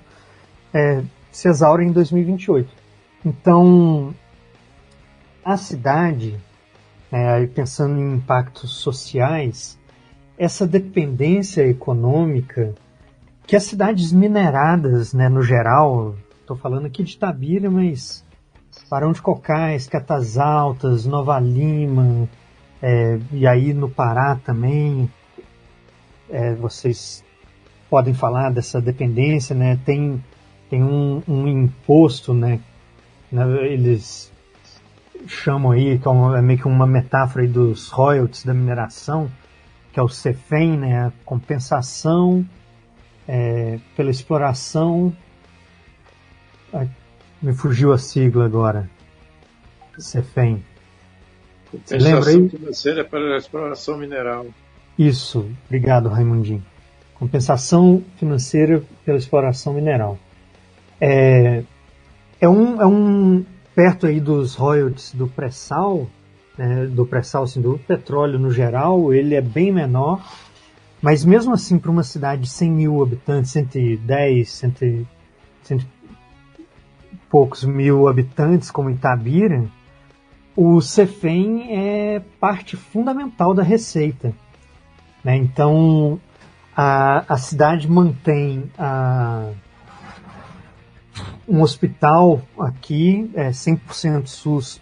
se exaurem em 2028. Então, a cidade, pensando em impactos sociais, essa dependência econômica que as cidades mineradas, no geral, estou falando aqui de Itabira, mas Barão de Cocais, Catas Altas, Nova Lima, e aí no Pará também, vocês podem falar dessa dependência, tem um imposto, eles chamam aí, que é meio que uma metáfora aí dos royalties da mineração, que é o CEFEM, a compensação pela exploração. Me fugiu a sigla agora. CEFEM. Compensação financeira pela exploração mineral. Isso, obrigado, Raimundinho. Compensação financeira pela exploração mineral. É um perto aí dos royalties do pré-sal, do pré-sal, assim, do petróleo no geral, ele é bem menor, mas mesmo assim para uma cidade de 100 mil habitantes, 110, 100 e poucos mil habitantes como Itabira, o CEFEM é parte fundamental da receita. Então a cidade mantém um hospital aqui, 100% SUS,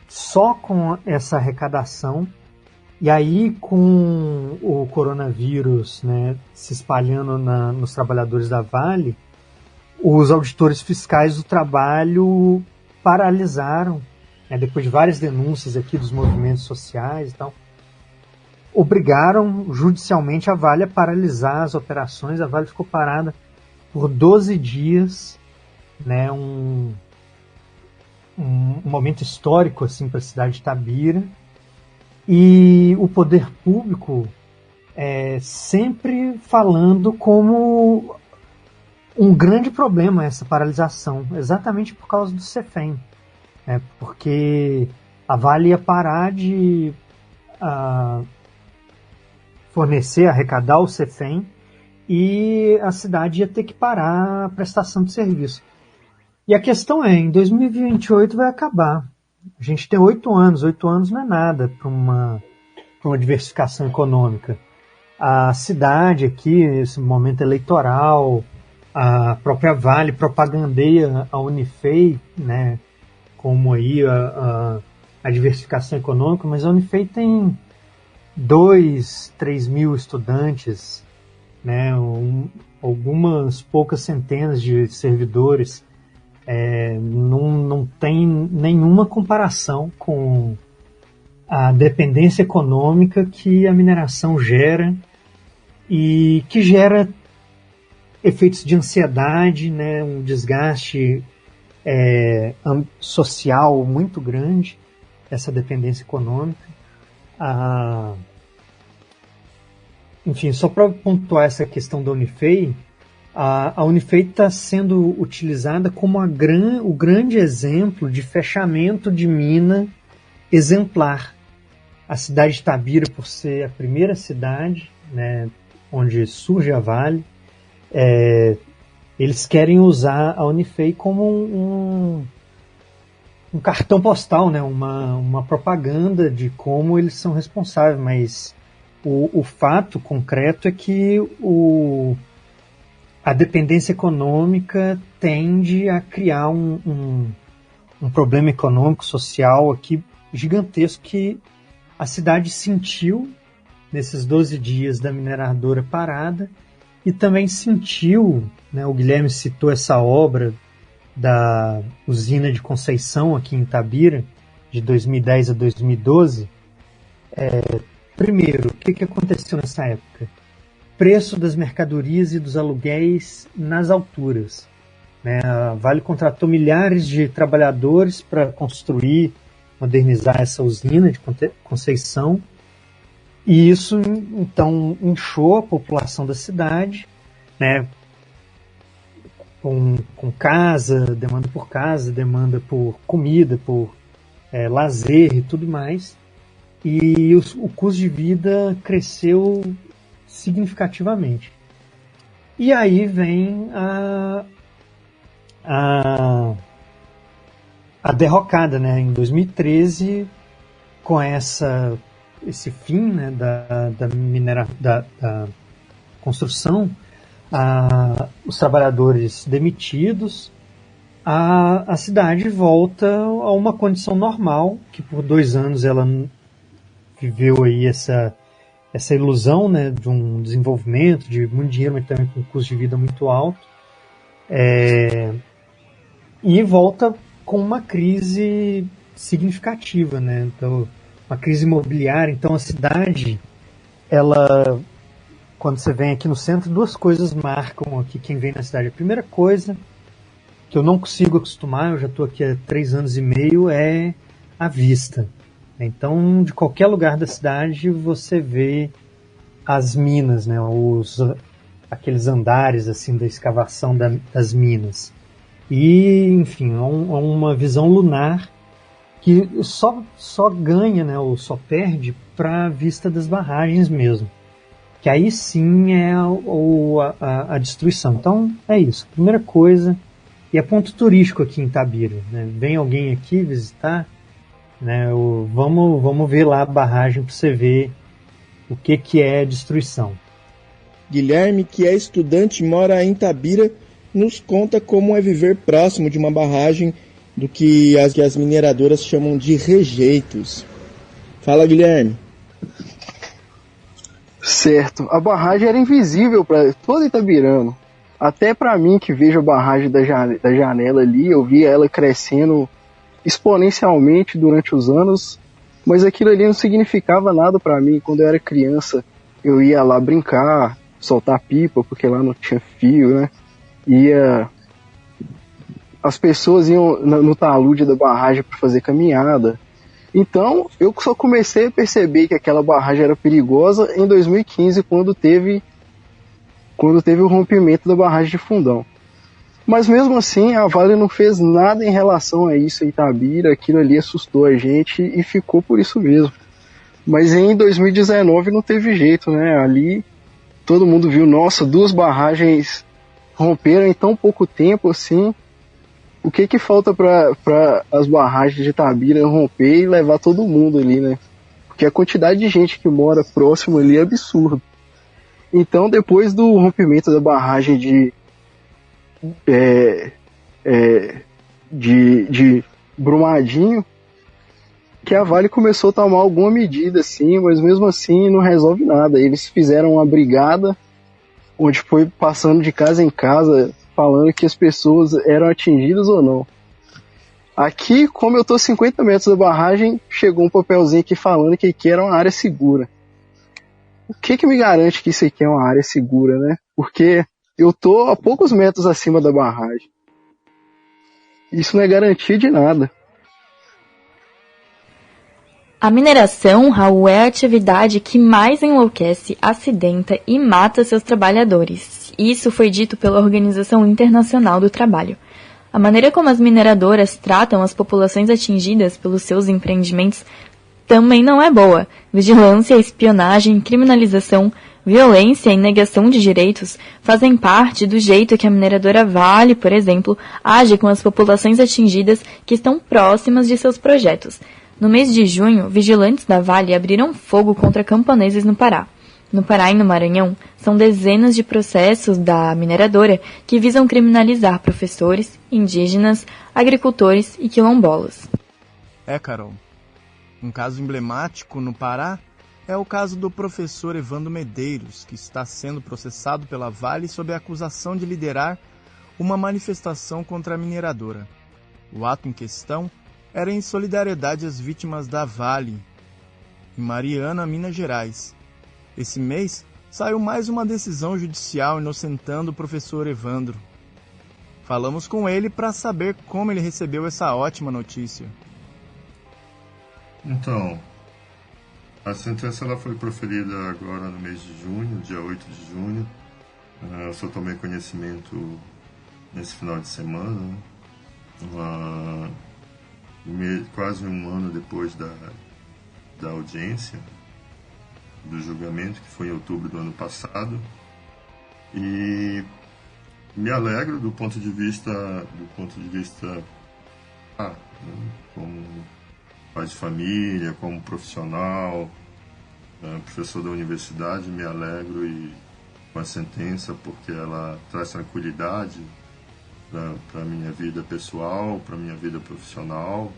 só com essa arrecadação. E aí, com o coronavírus se espalhando nos trabalhadores da Vale, os auditores fiscais do trabalho paralisaram, depois de várias denúncias aqui dos movimentos sociais e tal, obrigaram judicialmente a Vale a paralisar as operações. A Vale ficou parada por 12 dias, um momento histórico assim, para a cidade de Itabira. E o poder público sempre falando como um grande problema essa paralisação, exatamente por causa do CEFEM, porque a Vale ia parar de fornecer, arrecadar o CEFEM, e a cidade ia ter que parar a prestação de serviço. E a questão em 2028 vai acabar. A gente tem 8 anos. 8 anos não é nada para uma diversificação econômica. A cidade aqui, nesse momento eleitoral, a própria Vale propagandeia a Unifei, como aí a diversificação econômica, mas a Unifei tem 2, 3 mil estudantes, algumas poucas centenas de servidores. Não tem nenhuma comparação com a dependência econômica que a mineração gera e que gera efeitos de ansiedade, um desgaste social muito grande, essa dependência econômica. Enfim, só para pontuar essa questão da Unifei, a Unifei está sendo utilizada como o grande exemplo de fechamento de mina exemplar. A cidade de Itabira, por ser a primeira cidade onde surge a Vale, eles querem usar a Unifei como um cartão postal, uma propaganda de como eles são responsáveis, mas o fato concreto é que a dependência econômica tende a criar um problema econômico, social aqui gigantesco que a cidade sentiu nesses 12 dias da mineradora parada e também sentiu, o Guilherme citou essa obra da usina de Conceição aqui em Itabira, de 2010 a 2012. Primeiro, o que aconteceu nessa época? Preço das mercadorias e dos aluguéis nas alturas. né? A Vale contratou milhares de trabalhadores para construir, modernizar essa usina de Conceição, e isso então inchou a população da cidade, né? Com demanda por comida, por lazer e tudo mais, e o custo de vida cresceu significativamente. E aí vem a derrocada, né? Em 2013, com esse fim, né, da construção, os trabalhadores demitidos, a cidade volta a uma condição normal, que por 2 anos ela viveu aí essa ilusão, né, de um desenvolvimento, de muito dinheiro, mas também com um custo de vida muito alto, e volta com uma crise significativa, né? Então, uma crise imobiliária. Então a cidade, ela, quando você vem aqui no centro, 2 coisas marcam aqui quem vem na cidade. A primeira coisa, que eu não consigo acostumar, eu já estou aqui há 3 anos e meio, é a vista. Então, de qualquer lugar da cidade, você vê as minas, né? Aqueles andares assim da escavação das minas. E, enfim, é uma visão lunar que só ganha, né, ou só perde para a vista das barragens mesmo. Que aí sim é a destruição. Então, é isso. Primeira coisa, e é ponto turístico aqui em Itabira, né? Vem alguém aqui visitar, né, vamos ver lá a barragem para você ver o que é destruição. Guilherme, que é estudante e mora em Itabira, nos conta como é viver próximo de uma barragem do que as mineradoras chamam de rejeitos. Fala, Guilherme. Certo. A barragem era invisível para todo itabirano. Até para mim, que vejo a barragem da janela ali, eu via ela crescendo exponencialmente durante os anos, mas aquilo ali não significava nada para mim. Quando eu era criança, eu ia lá brincar, soltar pipa, porque lá não tinha fio, né? As pessoas iam no talude da barragem para fazer caminhada. Então, eu só comecei a perceber que aquela barragem era perigosa em 2015, quando teve o rompimento da barragem de Fundão. Mas mesmo assim, a Vale não fez nada em relação a isso em Itabira. Aquilo ali assustou a gente e ficou por isso mesmo. Mas em 2019 não teve jeito, né? Ali todo mundo viu, nossa, 2 barragens romperam em tão pouco tempo assim. O que falta para as barragens de Itabira romper e levar todo mundo ali, né? Porque a quantidade de gente que mora próximo ali é absurdo. Então, depois do rompimento da barragem de Brumadinho, que a Vale começou a tomar alguma medida, assim, mas mesmo assim não resolve nada. Eles fizeram uma brigada onde foi passando de casa em casa, falando que as pessoas eram atingidas ou não. Aqui, como eu estou a 50 metros da barragem, chegou um papelzinho aqui falando que aqui era uma área segura. O que me garante que isso aqui é uma área segura, né? Porque eu estou a poucos metros acima da barragem. Isso não é garantia de nada. A mineração, Raul, é a atividade que mais enlouquece, acidenta e mata seus trabalhadores. Isso foi dito pela Organização Internacional do Trabalho. A maneira como as mineradoras tratam as populações atingidas pelos seus empreendimentos também não é boa. Vigilância, espionagem, criminalização, violência e negação de direitos fazem parte do jeito que a mineradora Vale, por exemplo, age com as populações atingidas que estão próximas de seus projetos. No mês de junho, vigilantes da Vale abriram fogo contra camponeses no Pará. No Pará e no Maranhão, são dezenas de processos da mineradora que visam criminalizar professores, indígenas, agricultores e quilombolas. Carol, um caso emblemático no Pará é o caso do professor Evandro Medeiros, que está sendo processado pela Vale sob a acusação de liderar uma manifestação contra a mineradora. O ato em questão era em solidariedade às vítimas da Vale, em Mariana, Minas Gerais. Esse mês, saiu mais uma decisão judicial inocentando o professor Evandro. Falamos com ele para saber como ele recebeu essa ótima notícia. Então, a sentença ela foi proferida agora no mês de junho, dia 8 de junho. Eu só tomei conhecimento nesse final de semana, quase um ano depois da audiência, do julgamento, que foi em outubro do ano passado. E me alegro do ponto de vista como pai de família, como profissional, professor da universidade, me alegro com a sentença, porque ela traz tranquilidade para a minha vida pessoal, para a minha vida profissional.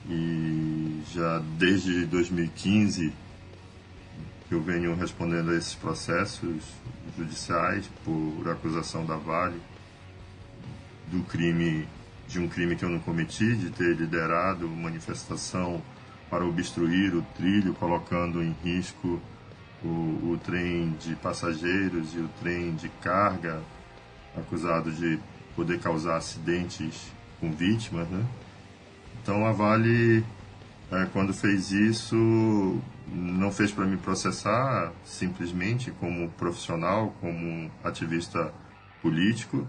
E já desde 2015 eu venho respondendo a esses processos judiciais por acusação da Vale de um crime que eu não cometi, de ter liderado manifestação para obstruir o trilho, colocando em risco o trem de passageiros e o trem de carga, acusado de poder causar acidentes com vítimas, né? Então a Vale, quando fez isso, não fez para me processar simplesmente como profissional, como ativista político,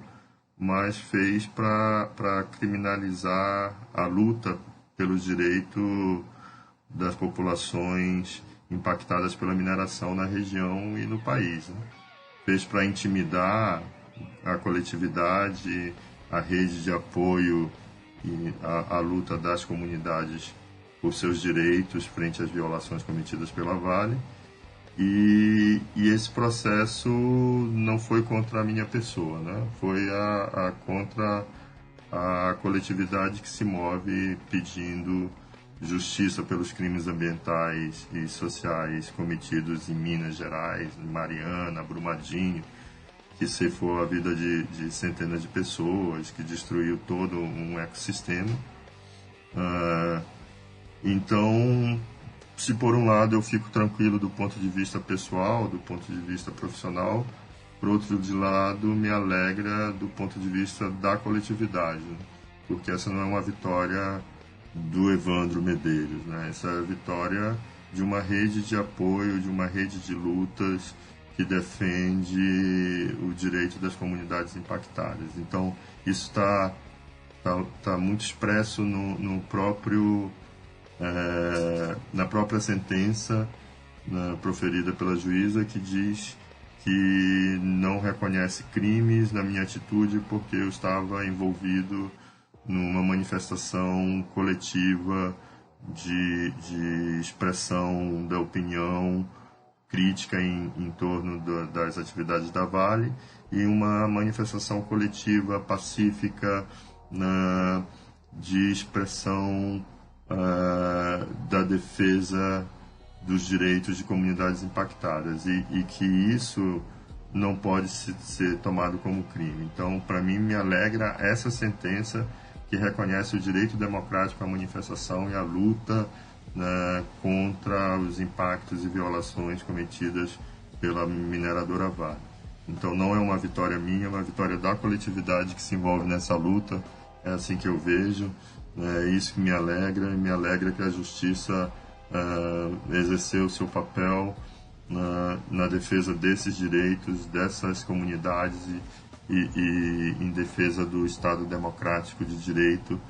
mas fez para criminalizar a luta pelos direitos das populações impactadas pela mineração na região e no país, né? Fez para intimidar a coletividade, a rede de apoio e a luta das comunidades por seus direitos frente às violações cometidas pela Vale. E esse processo não foi contra a minha pessoa, né? Foi contra a coletividade que se move pedindo justiça pelos crimes ambientais e sociais cometidos em Minas Gerais, em Mariana, Brumadinho, que ceifou a vida de centenas de pessoas, que destruiu todo um ecossistema. Então, se por um lado eu fico tranquilo do ponto de vista pessoal, do ponto de vista profissional, por outro lado me alegra do ponto de vista da coletividade, porque essa não é uma vitória do Evandro Medeiros, né? Essa é a vitória de uma rede de apoio, de uma rede de lutas que defende o direito das comunidades impactadas. Então, isso está muito expresso na própria sentença proferida pela juíza, que diz que não reconhece crimes na minha atitude porque eu estava envolvido numa manifestação coletiva de expressão da opinião crítica em torno das atividades da Vale, e uma manifestação coletiva pacífica de expressão da defesa dos direitos de comunidades impactadas, e que isso não pode ser tomado como crime. Então, para mim, me alegra essa sentença que reconhece o direito democrático à manifestação e à luta contra os impactos e violações cometidas pela mineradora Vale. Então, não é uma vitória minha, é uma vitória da coletividade que se envolve nessa luta. É assim que eu vejo. É isso que me alegra que a justiça exerceu o seu papel na defesa desses direitos, dessas comunidades e em defesa do Estado democrático de direito,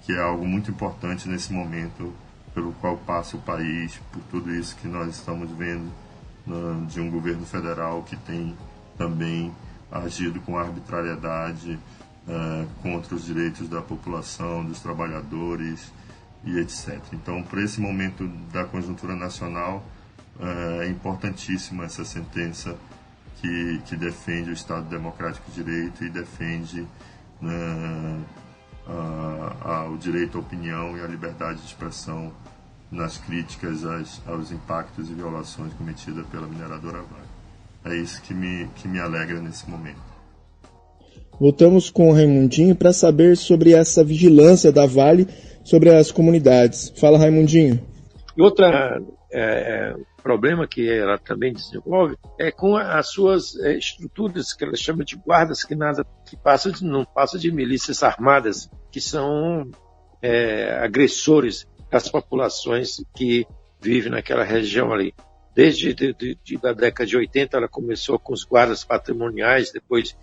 que é algo muito importante nesse momento pelo qual passa o país, por tudo isso que nós estamos vendo de um governo federal que tem também agido com arbitrariedade contra os direitos da população, dos trabalhadores e etc. Então, para esse momento da conjuntura nacional, é importantíssima essa sentença que defende o Estado Democrático de Direito e defende o direito à opinião e à liberdade de expressão nas críticas aos impactos e violações cometidas pela mineradora Vale. É isso que me alegra nesse momento. Voltamos com o Raimundinho para saber sobre essa vigilância da Vale sobre as comunidades. Fala, Raimundinho. E outra problema que ela também desenvolve é com as suas estruturas que ela chama de guardas, que não passa de milícias armadas, que são agressores das populações que vivem naquela região ali. Desde a década de 80 ela começou com os guardas patrimoniais, depois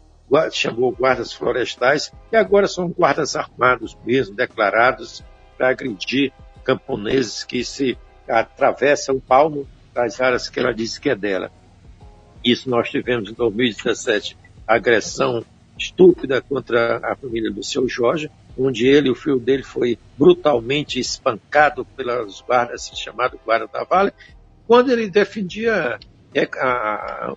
chamou guardas florestais, e agora são guardas armados mesmo, declarados para agredir camponeses que se atravessam o palmo das áreas que ela disse que é dela. Isso nós tivemos em 2017, a agressão estúpida contra a família do seu Jorge, onde ele e o filho dele foi brutalmente espancado pelos guardas, chamado Guarda da Vale, quando ele defendia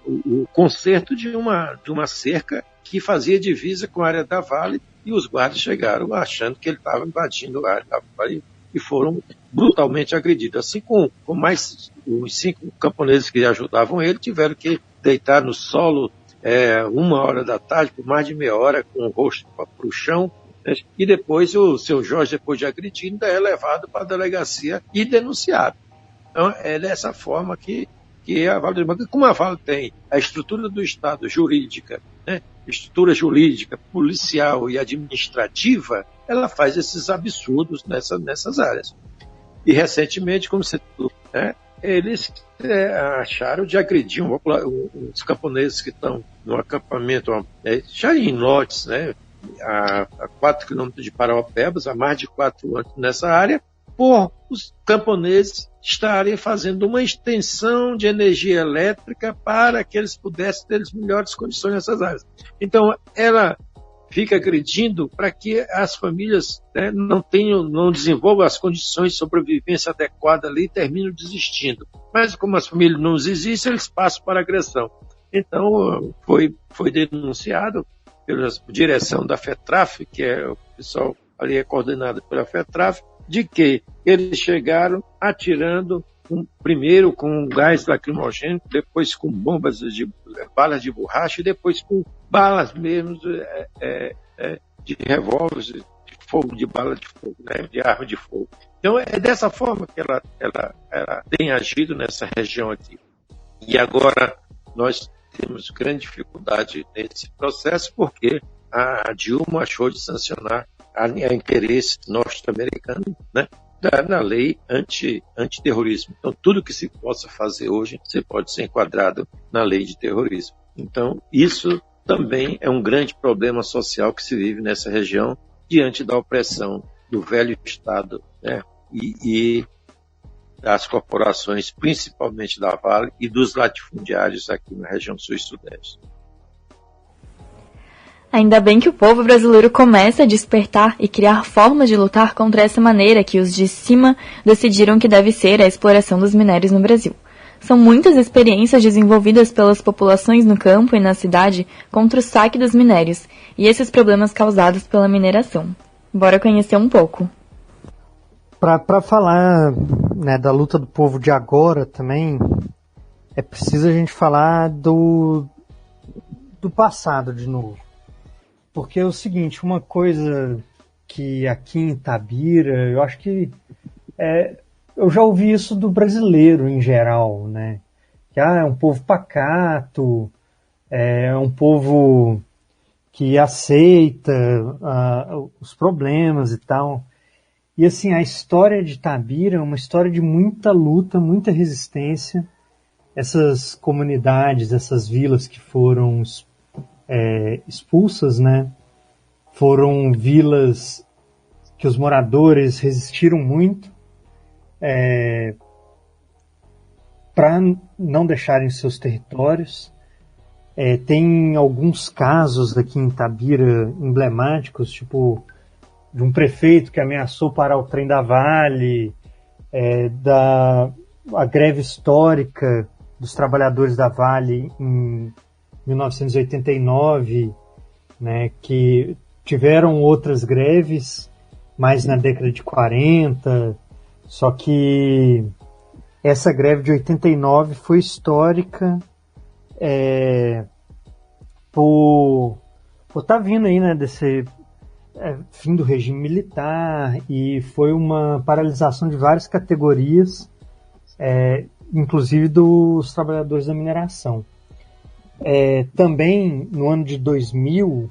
o conserto de uma cerca que fazia divisa com a área da Vale, e os guardas chegaram achando que ele estava invadindo a área da Vale e foram brutalmente agredidos. Assim como mais os 5 camponeses que ajudavam ele tiveram que deitar no solo 1h da tarde, por mais de meia hora, com o rosto para o chão, né? E depois o seu Jorge, depois de agredir, ainda é levado para a delegacia e denunciado. Então é dessa forma que a Vale, como a Vale tem a estrutura do Estado jurídica, né? Estrutura jurídica, policial e administrativa, ela faz esses absurdos nessas áreas. E recentemente, como você falou, né, eles acharam de agredir os camponeses que estão no acampamento, já em lotes, né, a 4 quilômetros de Parauapebas, há mais de 4 anos nessa área, por os camponeses estarem fazendo uma extensão de energia elétrica para que eles pudessem ter as melhores condições nessas áreas. Então, ela fica agredindo para que as famílias, né, não desenvolvam as condições de sobrevivência adequada ali e terminam desistindo. Mas como as famílias não existem, eles passam para a agressão. Então, foi denunciado pela direção da FETRAF, que o pessoal ali é coordenado pela FETRAF, de que eles chegaram atirando primeiro com gás lacrimogêneo, depois com balas de borracha e depois com balas mesmo de revólveres, de fogo, de bala de fogo, né, de arma de fogo. Então é dessa forma que ela tem agido nessa região aqui. E agora nós temos grande dificuldade nesse processo porque a Dilma achou de sancionar a interesse norte-americano, né, na lei antiterrorismo. Então, tudo que se possa fazer hoje, você pode ser enquadrado na lei de terrorismo. Então, isso também é um grande problema social que se vive nessa região diante da opressão do velho Estado, né, e das corporações, principalmente da Vale e dos latifundiários aqui na região sul e sudeste. Ainda bem que o povo brasileiro começa a despertar e criar formas de lutar contra essa maneira que os de cima decidiram que deve ser a exploração dos minérios no Brasil. São muitas experiências desenvolvidas pelas populações no campo e na cidade contra o saque dos minérios e esses problemas causados pela mineração. Bora conhecer um pouco. Para falar, né, da luta do povo de agora também, é preciso a gente falar do passado de novo. Porque é o seguinte, uma coisa que aqui em Itabira, eu acho que eu já ouvi isso do brasileiro em geral, né? Que é um povo pacato, é um povo que aceita os problemas e tal. E assim, a história de Itabira é uma história de muita luta, muita resistência. Essas comunidades, essas vilas que foram expulsas, né? Foram vilas que os moradores resistiram muito para não deixarem seus territórios. Tem alguns casos aqui em Itabira emblemáticos, tipo de um prefeito que ameaçou parar o trem da Vale, a greve histórica dos trabalhadores da Vale em 1989, né, que tiveram outras greves, mais na década de 40, só que essa greve de 89 foi histórica por estar vindo aí, né, desse fim do regime militar, e foi uma paralisação de várias categorias inclusive dos trabalhadores da mineração. Também, no ano de 2000,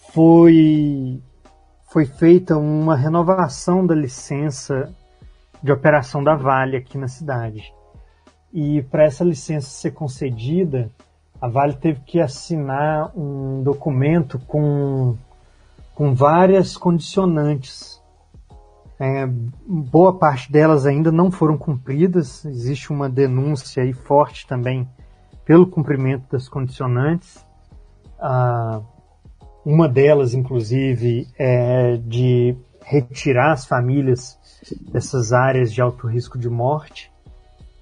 foi feita uma renovação da licença de operação da Vale aqui na cidade. E para essa licença ser concedida, a Vale teve que assinar um documento com várias condicionantes. Boa parte delas ainda não foram cumpridas. Existe uma denúncia aí forte também pelo cumprimento das condicionantes. Uma delas, inclusive, é de retirar as famílias dessas áreas de alto risco de morte.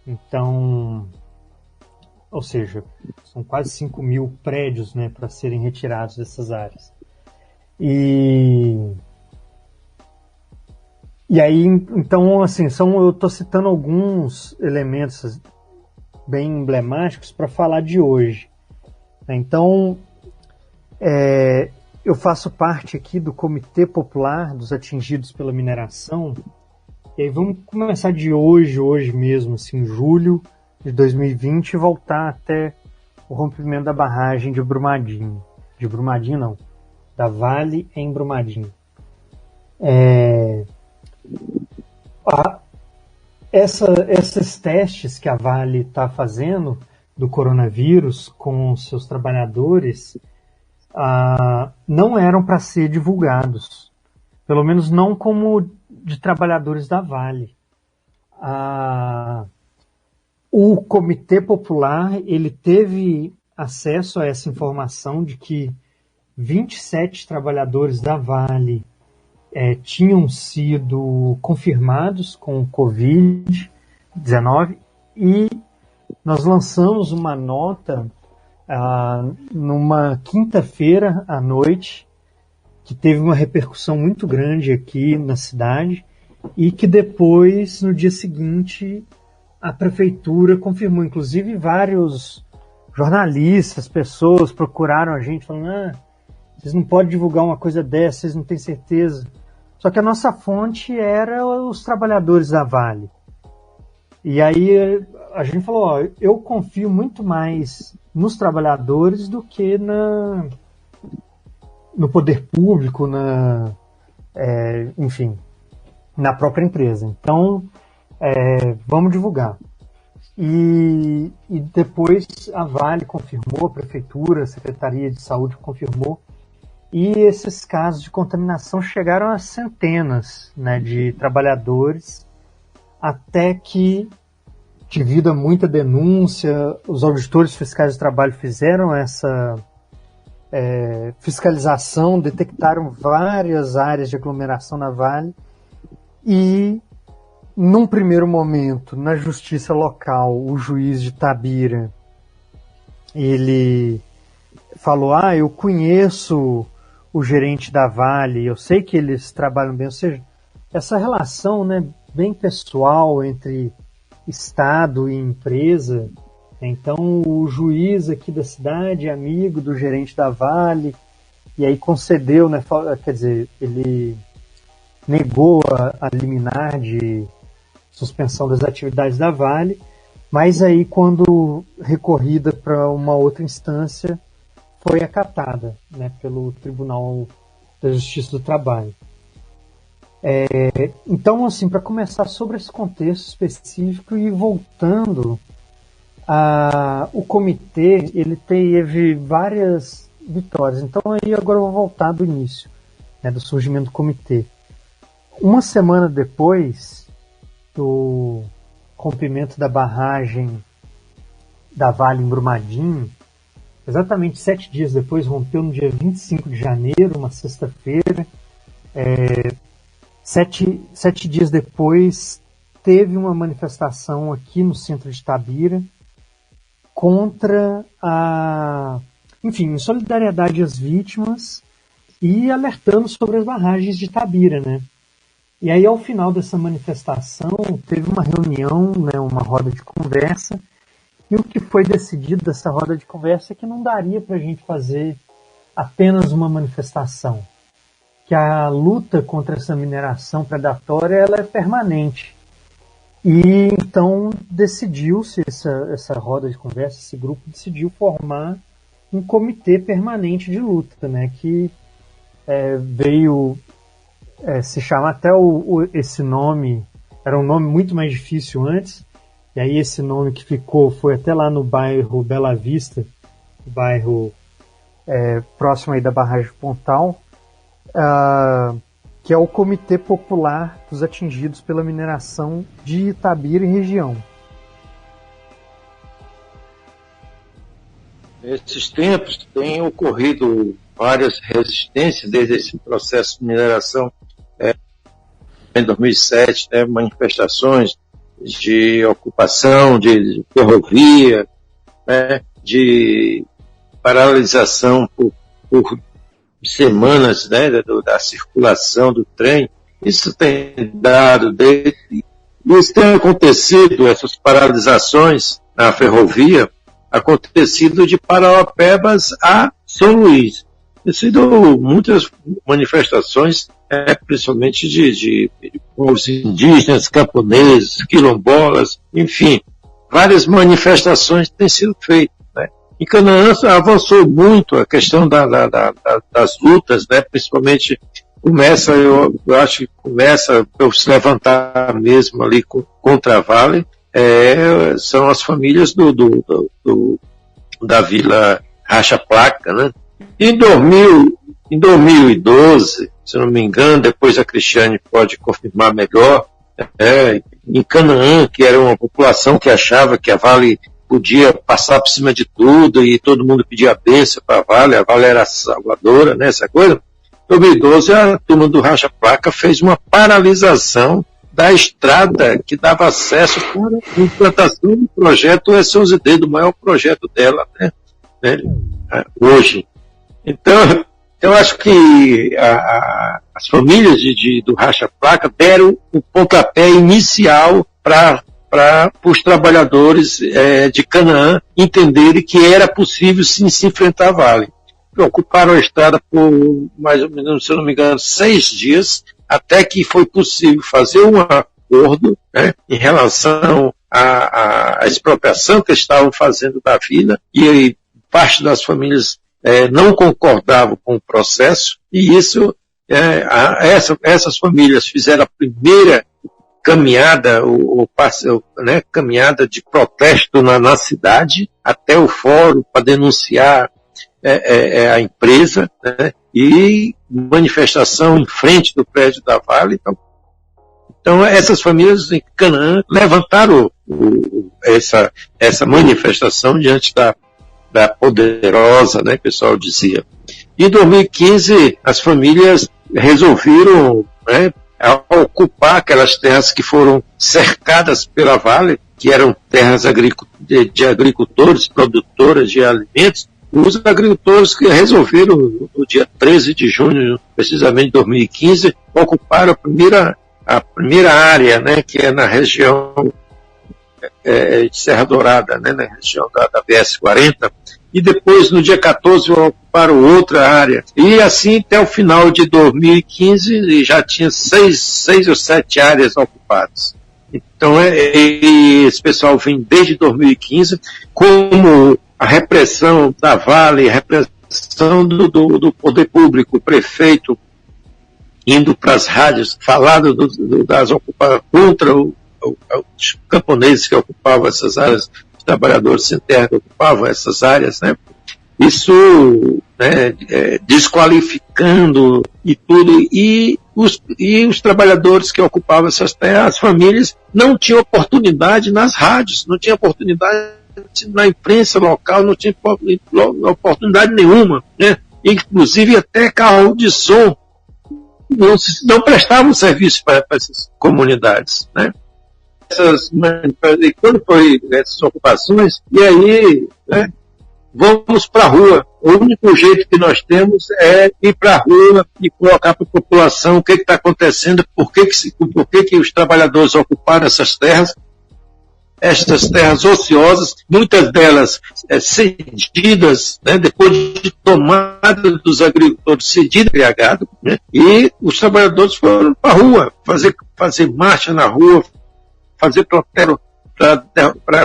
Então, ou seja, são quase 5 mil prédios, né, para serem retirados dessas áreas. E aí, então, assim, eu estou citando alguns elementos bem emblemáticos para falar de hoje. Então, eu faço parte aqui do Comitê Popular dos Atingidos pela Mineração. E aí vamos começar de hoje mesmo, assim, julho de 2020, e voltar até o rompimento da barragem de Brumadinho. De Brumadinho não, da Vale em Brumadinho. Esses testes que a Vale está fazendo do coronavírus com seus trabalhadores não eram para ser divulgados, pelo menos não como de trabalhadores da Vale. O Comitê Popular ele teve acesso a essa informação de que 27 trabalhadores da Vale tinham sido confirmados com Covid-19, e nós lançamos uma nota numa quinta-feira à noite, que teve uma repercussão muito grande aqui na cidade, e que depois, no dia seguinte, a prefeitura confirmou. Inclusive, vários jornalistas, pessoas procuraram a gente falando: vocês não podem divulgar uma coisa dessa, vocês não têm certeza. Só que a nossa fonte era os trabalhadores da Vale. E aí a gente falou: eu confio muito mais nos trabalhadores do que no poder público, enfim, na própria empresa. Então, vamos divulgar. E depois a Vale confirmou, a Prefeitura, a Secretaria de Saúde confirmou, e esses casos de contaminação chegaram a centenas, né, de trabalhadores, até que, devido a muita denúncia, os auditores fiscais de trabalho fizeram essa fiscalização, detectaram várias áreas de aglomeração na Vale, e num primeiro momento, na justiça local, o juiz de Itabira, ele falou: eu conheço o gerente da Vale, eu sei que eles trabalham bem. Ou seja, essa relação, né, bem pessoal entre Estado e empresa. Então, o juiz aqui da cidade é amigo do gerente da Vale, e aí concedeu, né, quer dizer, ele negou a liminar de suspensão das atividades da Vale, mas aí, quando recorrida para uma outra instância, foi acatada, né, pelo Tribunal da Justiça do Trabalho. Então, assim, para começar sobre esse contexto específico e voltando, o comitê ele teve várias vitórias. Então, aí agora eu vou voltar do início, né, do surgimento do comitê. Uma semana depois do rompimento da barragem da Vale em Brumadinho, exatamente 7 dias depois, rompeu no dia 25 de janeiro, uma sexta-feira. 7 dias depois, teve uma manifestação aqui no centro de Itabira contra enfim, em solidariedade às vítimas e alertando sobre as barragens de Itabira, né? E aí, ao final dessa manifestação, teve uma reunião, né, uma roda de conversa, e o que foi decidido dessa roda de conversa é que não daria para a gente fazer apenas uma manifestação, que a luta contra essa mineração predatória ela é permanente. E então decidiu-se, essa roda de conversa, esse grupo decidiu formar um comitê permanente de luta, né, que veio se chamar até esse nome, era um nome muito mais difícil antes, e aí esse nome que ficou foi até lá no bairro Bela Vista, bairro próximo aí da barragem Pontal, que é o Comitê Popular dos Atingidos pela Mineração de Itabira e região. Nesses tempos têm ocorrido várias resistências desde esse processo de mineração. Em 2007, manifestações de ocupação de ferrovia, de paralisação por semanas, da circulação do trem. Isso tem isso tem acontecido, essas paralisações na ferrovia, acontecido de Parauapebas a São Luís. Tem sido muitas manifestações, principalmente de povos indígenas, camponeses, quilombolas, enfim, várias manifestações têm sido feitas. Em Canaã avançou muito a questão das lutas, principalmente eu acho que começa a se levantar mesmo ali contra a Vale, são as famílias da Vila Racha Placa, né? Em 2012, se não me engano, depois a Cristiane pode confirmar melhor, em Canaã, que era uma população que achava que a Vale podia passar por cima de tudo e todo mundo pedia a bênção para a Vale era salvadora, né, essa coisa. Em 2012, a turma do Racha Placa fez uma paralisação da estrada que dava acesso para a implantação do projeto E11D, do maior projeto dela, né, hoje. Então, eu acho que as famílias do Racha Placa deram o pontapé inicial para os trabalhadores de Canaã entenderem que era possível sim se enfrentar a Vale. Ocuparam a estrada por mais ou menos, se eu não me engano, 6 dias, até que foi possível fazer um acordo, em relação à expropriação que estavam fazendo da vila, e aí parte das famílias não concordavam com o processo, e isso, essas famílias fizeram a primeira caminhada, caminhada de protesto na cidade, até o fórum para denunciar a empresa, e manifestação em frente do prédio da Vale. Então essas famílias em Canaã levantaram essa manifestação diante da poderosa, o pessoal dizia. Em 2015, as famílias resolveram ocupar aquelas terras que foram cercadas pela Vale, que eram terras de agricultores, produtoras de alimentos. Os agricultores que resolveram, no dia 13 de junho, precisamente de 2015, ocuparam a primeira área, que é na região de Serra Dourada, na região da BS-40, e depois, no dia 14, ocuparam outra área. E assim, até o final de 2015, já tinha 6 ou 7 áreas ocupadas. Então, esse pessoal vem desde 2015, como a repressão da Vale, a repressão do poder público, o prefeito indo para as rádios, falando das ocupações contra os camponeses que ocupavam essas áreas, os trabalhadores sem terra que ocupavam essas áreas, isso desqualificando e tudo, e os trabalhadores que ocupavam essas terras, as famílias, não tinham oportunidade nas rádios, não tinham oportunidade na imprensa local, não tinha oportunidade nenhuma, inclusive até carro de som não prestavam serviço para essas comunidades, quando foi essas ocupações, e aí vamos para a rua. O único jeito que nós temos é ir para a rua e colocar para a população o que está acontecendo, por que os trabalhadores ocuparam essas terras ociosas, muitas delas cedidas, depois de tomada dos agricultores, cedido e os trabalhadores foram para a rua, fazer marcha na rua, fazer protelo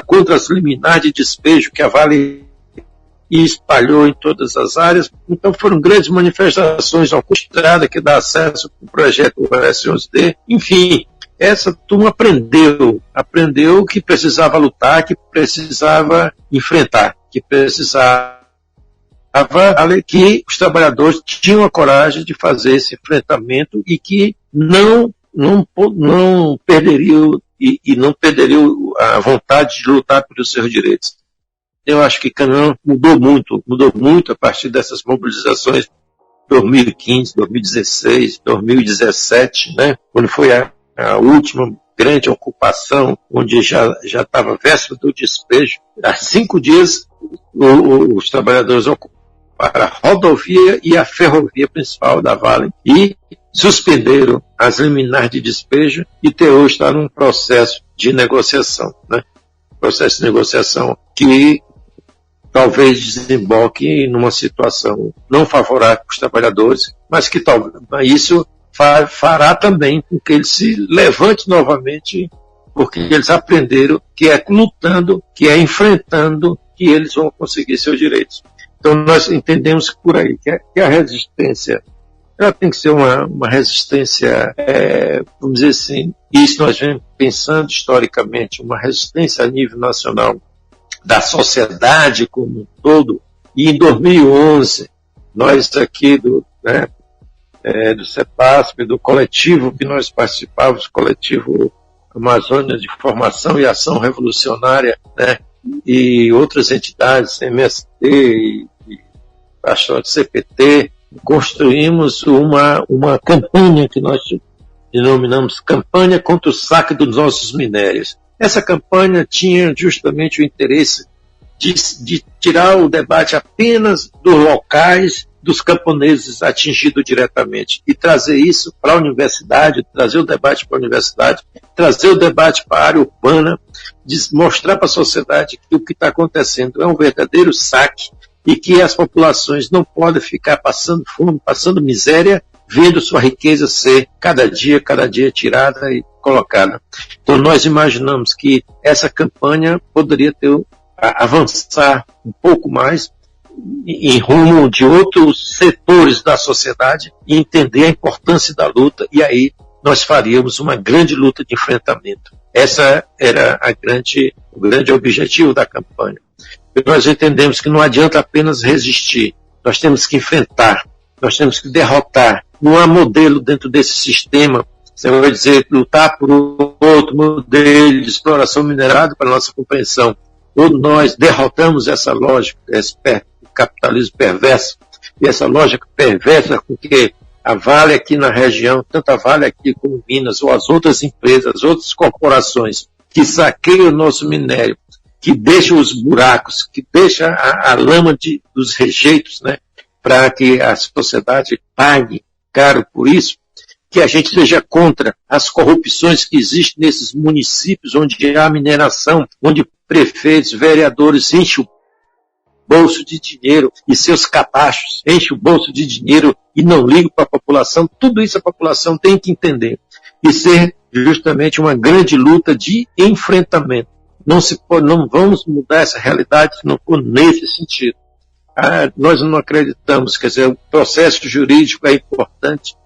contra as liminares de despejo que a Vale espalhou em todas as áreas. Então foram grandes manifestações ao estrada que dá acesso ao projeto S11D. Enfim, essa turma aprendeu que precisava lutar, que precisava enfrentar, que precisava que os trabalhadores tinham a coragem de fazer esse enfrentamento e que não perderiam e não perderiam a vontade de lutar pelos seus direitos. Eu acho que Canaã mudou muito a partir dessas mobilizações 2015, 2016, 2017, né? Quando foi a última grande ocupação, onde já estava véspera do despejo. Há 5 dias, os trabalhadores ocuparam a rodovia e a ferrovia principal da Vale e suspenderam as liminares de despejo e até hoje está num processo de negociação, né? Processo de negociação que talvez desemboque numa situação não favorável para os trabalhadores, mas que isso fará também com que eles se levantem novamente, porque eles aprenderam que é lutando, que é enfrentando, que eles vão conseguir seus direitos. Então nós entendemos por aí que a resistência ela tem que ser uma resistência, vamos dizer assim, isso nós vemos pensando historicamente, uma resistência a nível nacional da sociedade como um todo. E em 2011, nós aqui do CEPASP, do coletivo que nós participávamos, coletivo Amazônia de Formação e Ação Revolucionária, né, e outras entidades, MST e bastante CPT, construímos uma campanha que nós denominamos Campanha contra o Saque dos Nossos Minérios. Essa campanha tinha justamente o interesse de tirar o debate apenas dos locais, dos camponeses atingidos diretamente, e trazer isso para a universidade, trazer o debate para a universidade, trazer o debate para a área urbana, mostrar para a sociedade que o que está acontecendo é um verdadeiro saque e que as populações não podem ficar passando fome, passando miséria, vendo sua riqueza ser cada dia tirada e colocada. Então nós imaginamos que essa campanha poderia avançar um pouco mais em rumo de outros setores da sociedade e entender a importância da luta, e aí nós faríamos uma grande luta de enfrentamento. Essa era o grande objetivo da campanha. E nós entendemos que não adianta apenas resistir, nós temos que enfrentar, nós temos que derrotar. Não há modelo dentro desse sistema, você vai dizer, lutar por outro modelo de exploração minerada para a nossa compreensão. Ou nós derrotamos essa lógica, esse capitalismo perverso, e essa lógica perversa com que a Vale aqui na região, tanto a Vale aqui como Minas, ou as outras empresas, as outras corporações que saqueiam o nosso minério, que deixam os buracos, que deixam a lama dos rejeitos, né, para que a sociedade pague caro por isso, que a gente seja contra as corrupções que existem nesses municípios onde há mineração, onde prefeitos, vereadores enchem o bolso de dinheiro e seus catachos enchem o bolso de dinheiro e não ligam para a população. Tudo isso a população tem que entender e ser justamente uma grande luta de enfrentamento. Não vamos mudar essa realidade se não for nesse sentido. Nós não acreditamos, quer dizer, o processo jurídico é importante,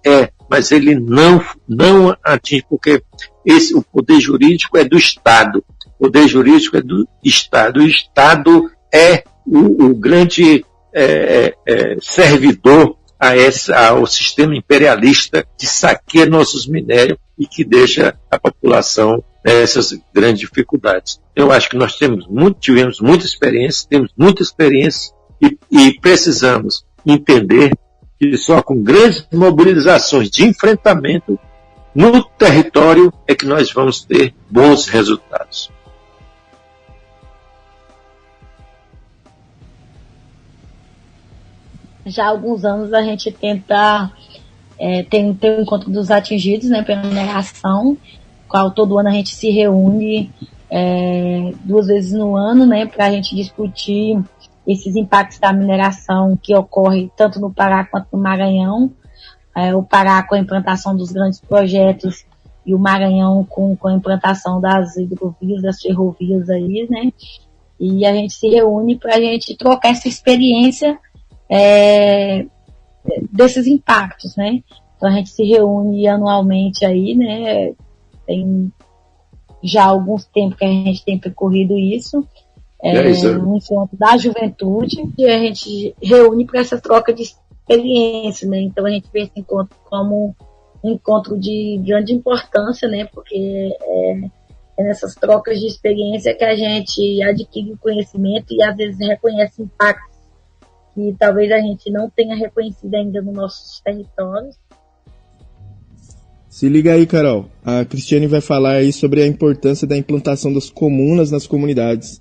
mas ele não atinge, porque o poder jurídico é do Estado. O poder jurídico é do Estado. O Estado é o grande servidor ao sistema imperialista que saqueia nossos minérios e que deixa a população nessas grandes dificuldades. Eu acho que nós tivemos muita experiência e precisamos entender que só com grandes mobilizações de enfrentamento no território é que nós vamos ter bons resultados. Já há alguns anos a gente tenta tem o encontro dos atingidos, né, pela mineração, qual todo ano a gente se reúne 2 vezes no ano, né, para a gente discutir esses impactos da mineração que ocorre tanto no Pará quanto no Maranhão. O Pará com a implantação dos grandes projetos e o Maranhão com a implantação das hidrovias, das ferrovias aí, né? E a gente se reúne para a gente trocar essa experiência desses impactos, né? Então a gente se reúne anualmente aí, né? Tem já há alguns tempos que a gente tem percorrido isso. Um encontro da juventude, e a gente reúne para essa troca de experiência, né? Então a gente vê esse encontro como um encontro de grande importância, né? Porque é nessas trocas de experiência que a gente adquire conhecimento e às vezes reconhece impactos que talvez a gente não tenha reconhecido ainda nos nossos territórios. Se liga aí, Carol. A Cristiane vai falar aí sobre a importância da implantação das comunas nas comunidades.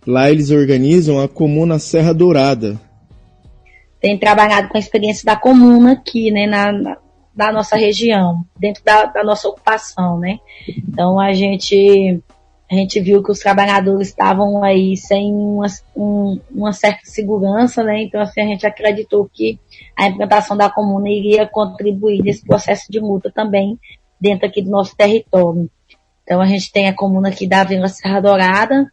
Lá eles organizam a comuna Serra Dourada. Tem trabalhado com a experiência da comuna aqui, né, da nossa região, dentro da nossa ocupação, né? Então a gente viu que os trabalhadores estavam aí sem uma certa segurança, né? Então assim, a gente acreditou que a implantação da comuna iria contribuir nesse processo de luta também dentro aqui do nosso território. Então a gente tem a comuna aqui da Vila Serra Dourada.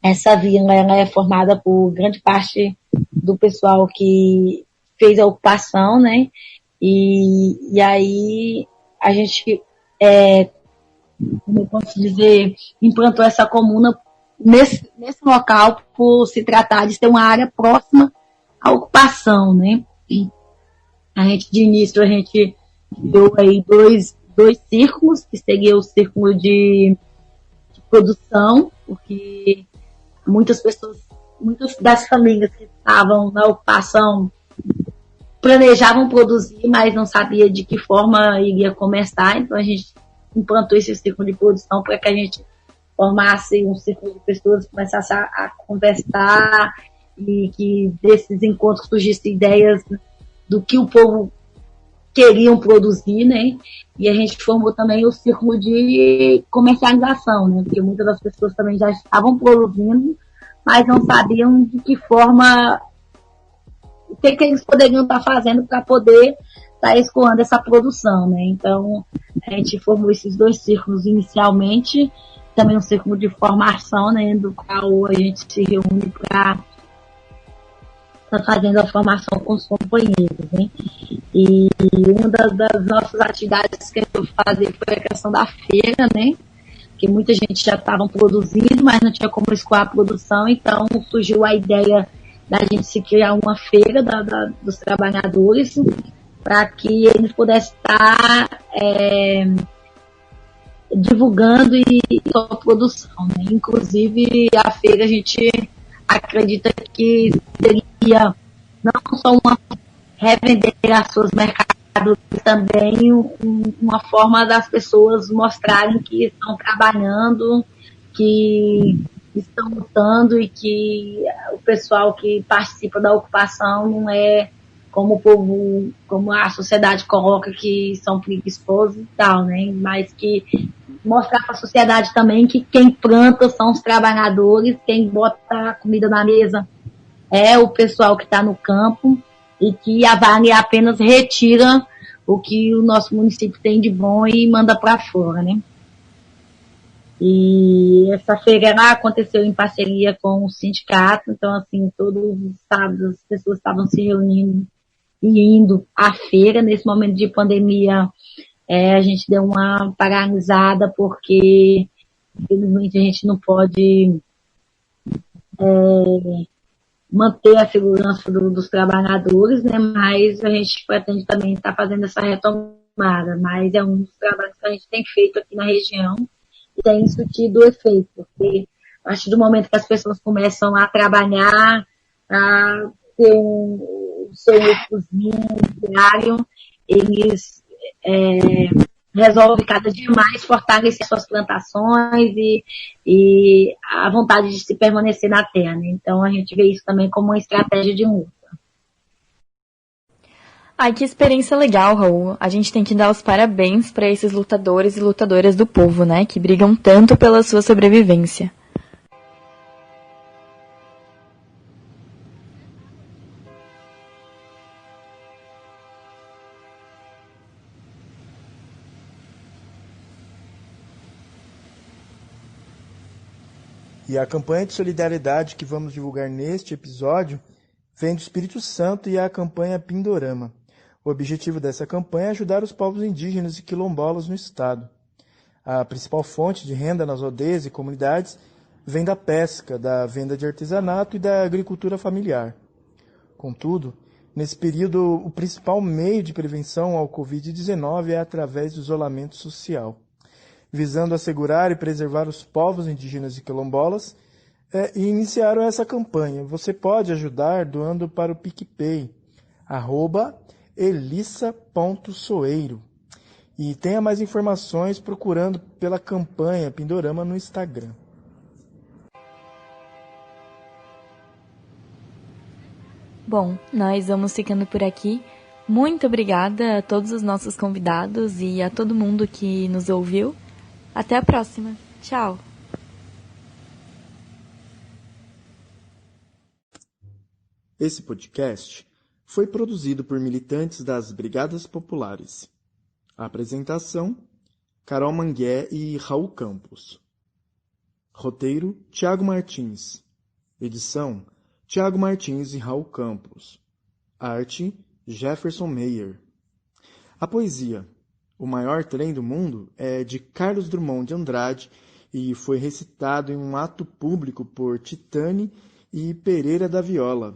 Essa vila ela é formada por grande parte do pessoal que fez a ocupação, né? E aí a gente, como eu posso dizer, implantou essa comuna nesse local por se tratar de ser uma área próxima à ocupação, né? A gente, de início, a gente deu aí dois círculos, que seria o círculo de produção, porque muitas das famílias que estavam na ocupação planejavam produzir, mas não sabia de que forma iria começar, então a gente implantou esse ciclo de produção para que a gente formasse um círculo de pessoas que começassem a conversar e que desses encontros surgissem ideias do que o povo queriam produzir, né? E a gente formou também o círculo de comercialização, né? Porque muitas das pessoas também já estavam produzindo, mas não sabiam de que forma, o que eles poderiam estar fazendo para poder estar escoando essa produção, né? Então, a gente formou esses dois círculos inicialmente, também um círculo de formação, né? Do qual a gente se reúne para estar fazendo a formação com os companheiros, né? E uma das nossas atividades que eu fazer foi a questão da feira, né? Que muita gente já estavam produzindo, mas não tinha como escoar a produção, então surgiu a ideia da gente se criar uma feira dos trabalhadores para que eles pudessem estar divulgando sua produção, né? Inclusive a feira a gente acredita que seria não só uma revender as suas mercadorias, também uma forma das pessoas mostrarem que estão trabalhando, que estão lutando e que o pessoal que participa da ocupação não é como o povo, como a sociedade coloca, que são preguiçosos e tal, né? Mas que mostrar para a sociedade também que quem planta são os trabalhadores, quem bota a comida na mesa é o pessoal que está no campo e que a Vale apenas retira o que o nosso município tem de bom e manda para fora, né? E essa feira aconteceu em parceria com o sindicato, então assim, todos os sábados as pessoas estavam se reunindo e indo à feira. Nesse momento de pandemia, a gente deu uma paralisada porque infelizmente a gente não pode manter a segurança dos trabalhadores, né? Mas a gente pretende também estar fazendo essa retomada, mas é um dos trabalhos que a gente tem feito aqui na região e tem isso tido efeito, porque a partir do momento que as pessoas começam a trabalhar, a ter o seu cozinho diário, eles resolvem cada dia mais fortalecer suas plantações e a vontade de se permanecer na terra, né? Então a gente vê isso também como uma estratégia de luta. Ai, que experiência legal, Raul. A gente tem que dar os parabéns para esses lutadores e lutadoras do povo, né? Que brigam tanto pela sua sobrevivência. E a campanha de solidariedade que vamos divulgar neste episódio vem do Espírito Santo e é a campanha Pindorama. O objetivo dessa campanha é ajudar os povos indígenas e quilombolas no estado. A principal fonte de renda nas aldeias e comunidades vem da pesca, da venda de artesanato e da agricultura familiar. Contudo, nesse período, o principal meio de prevenção ao Covid-19 é através do isolamento social. Visando assegurar e preservar os povos indígenas e quilombolas, e iniciaram essa campanha. Você pode ajudar doando para o PicPay, @elissa.soeiro. E tenha mais informações procurando pela campanha Pindorama no Instagram. Bom, nós vamos ficando por aqui. Muito obrigada a todos os nossos convidados e a todo mundo que nos ouviu. Até a próxima. Tchau! Esse podcast foi produzido por militantes das Brigadas Populares. A apresentação: Carol Mangué e Raul Campos. Roteiro: Tiago Martins. Edição: Tiago Martins e Raul Campos. Arte: Jefferson Meyer. A poesia O Maior Trem do Mundo é de Carlos Drummond de Andrade e foi recitado em um ato público por Titane e Pereira da Viola.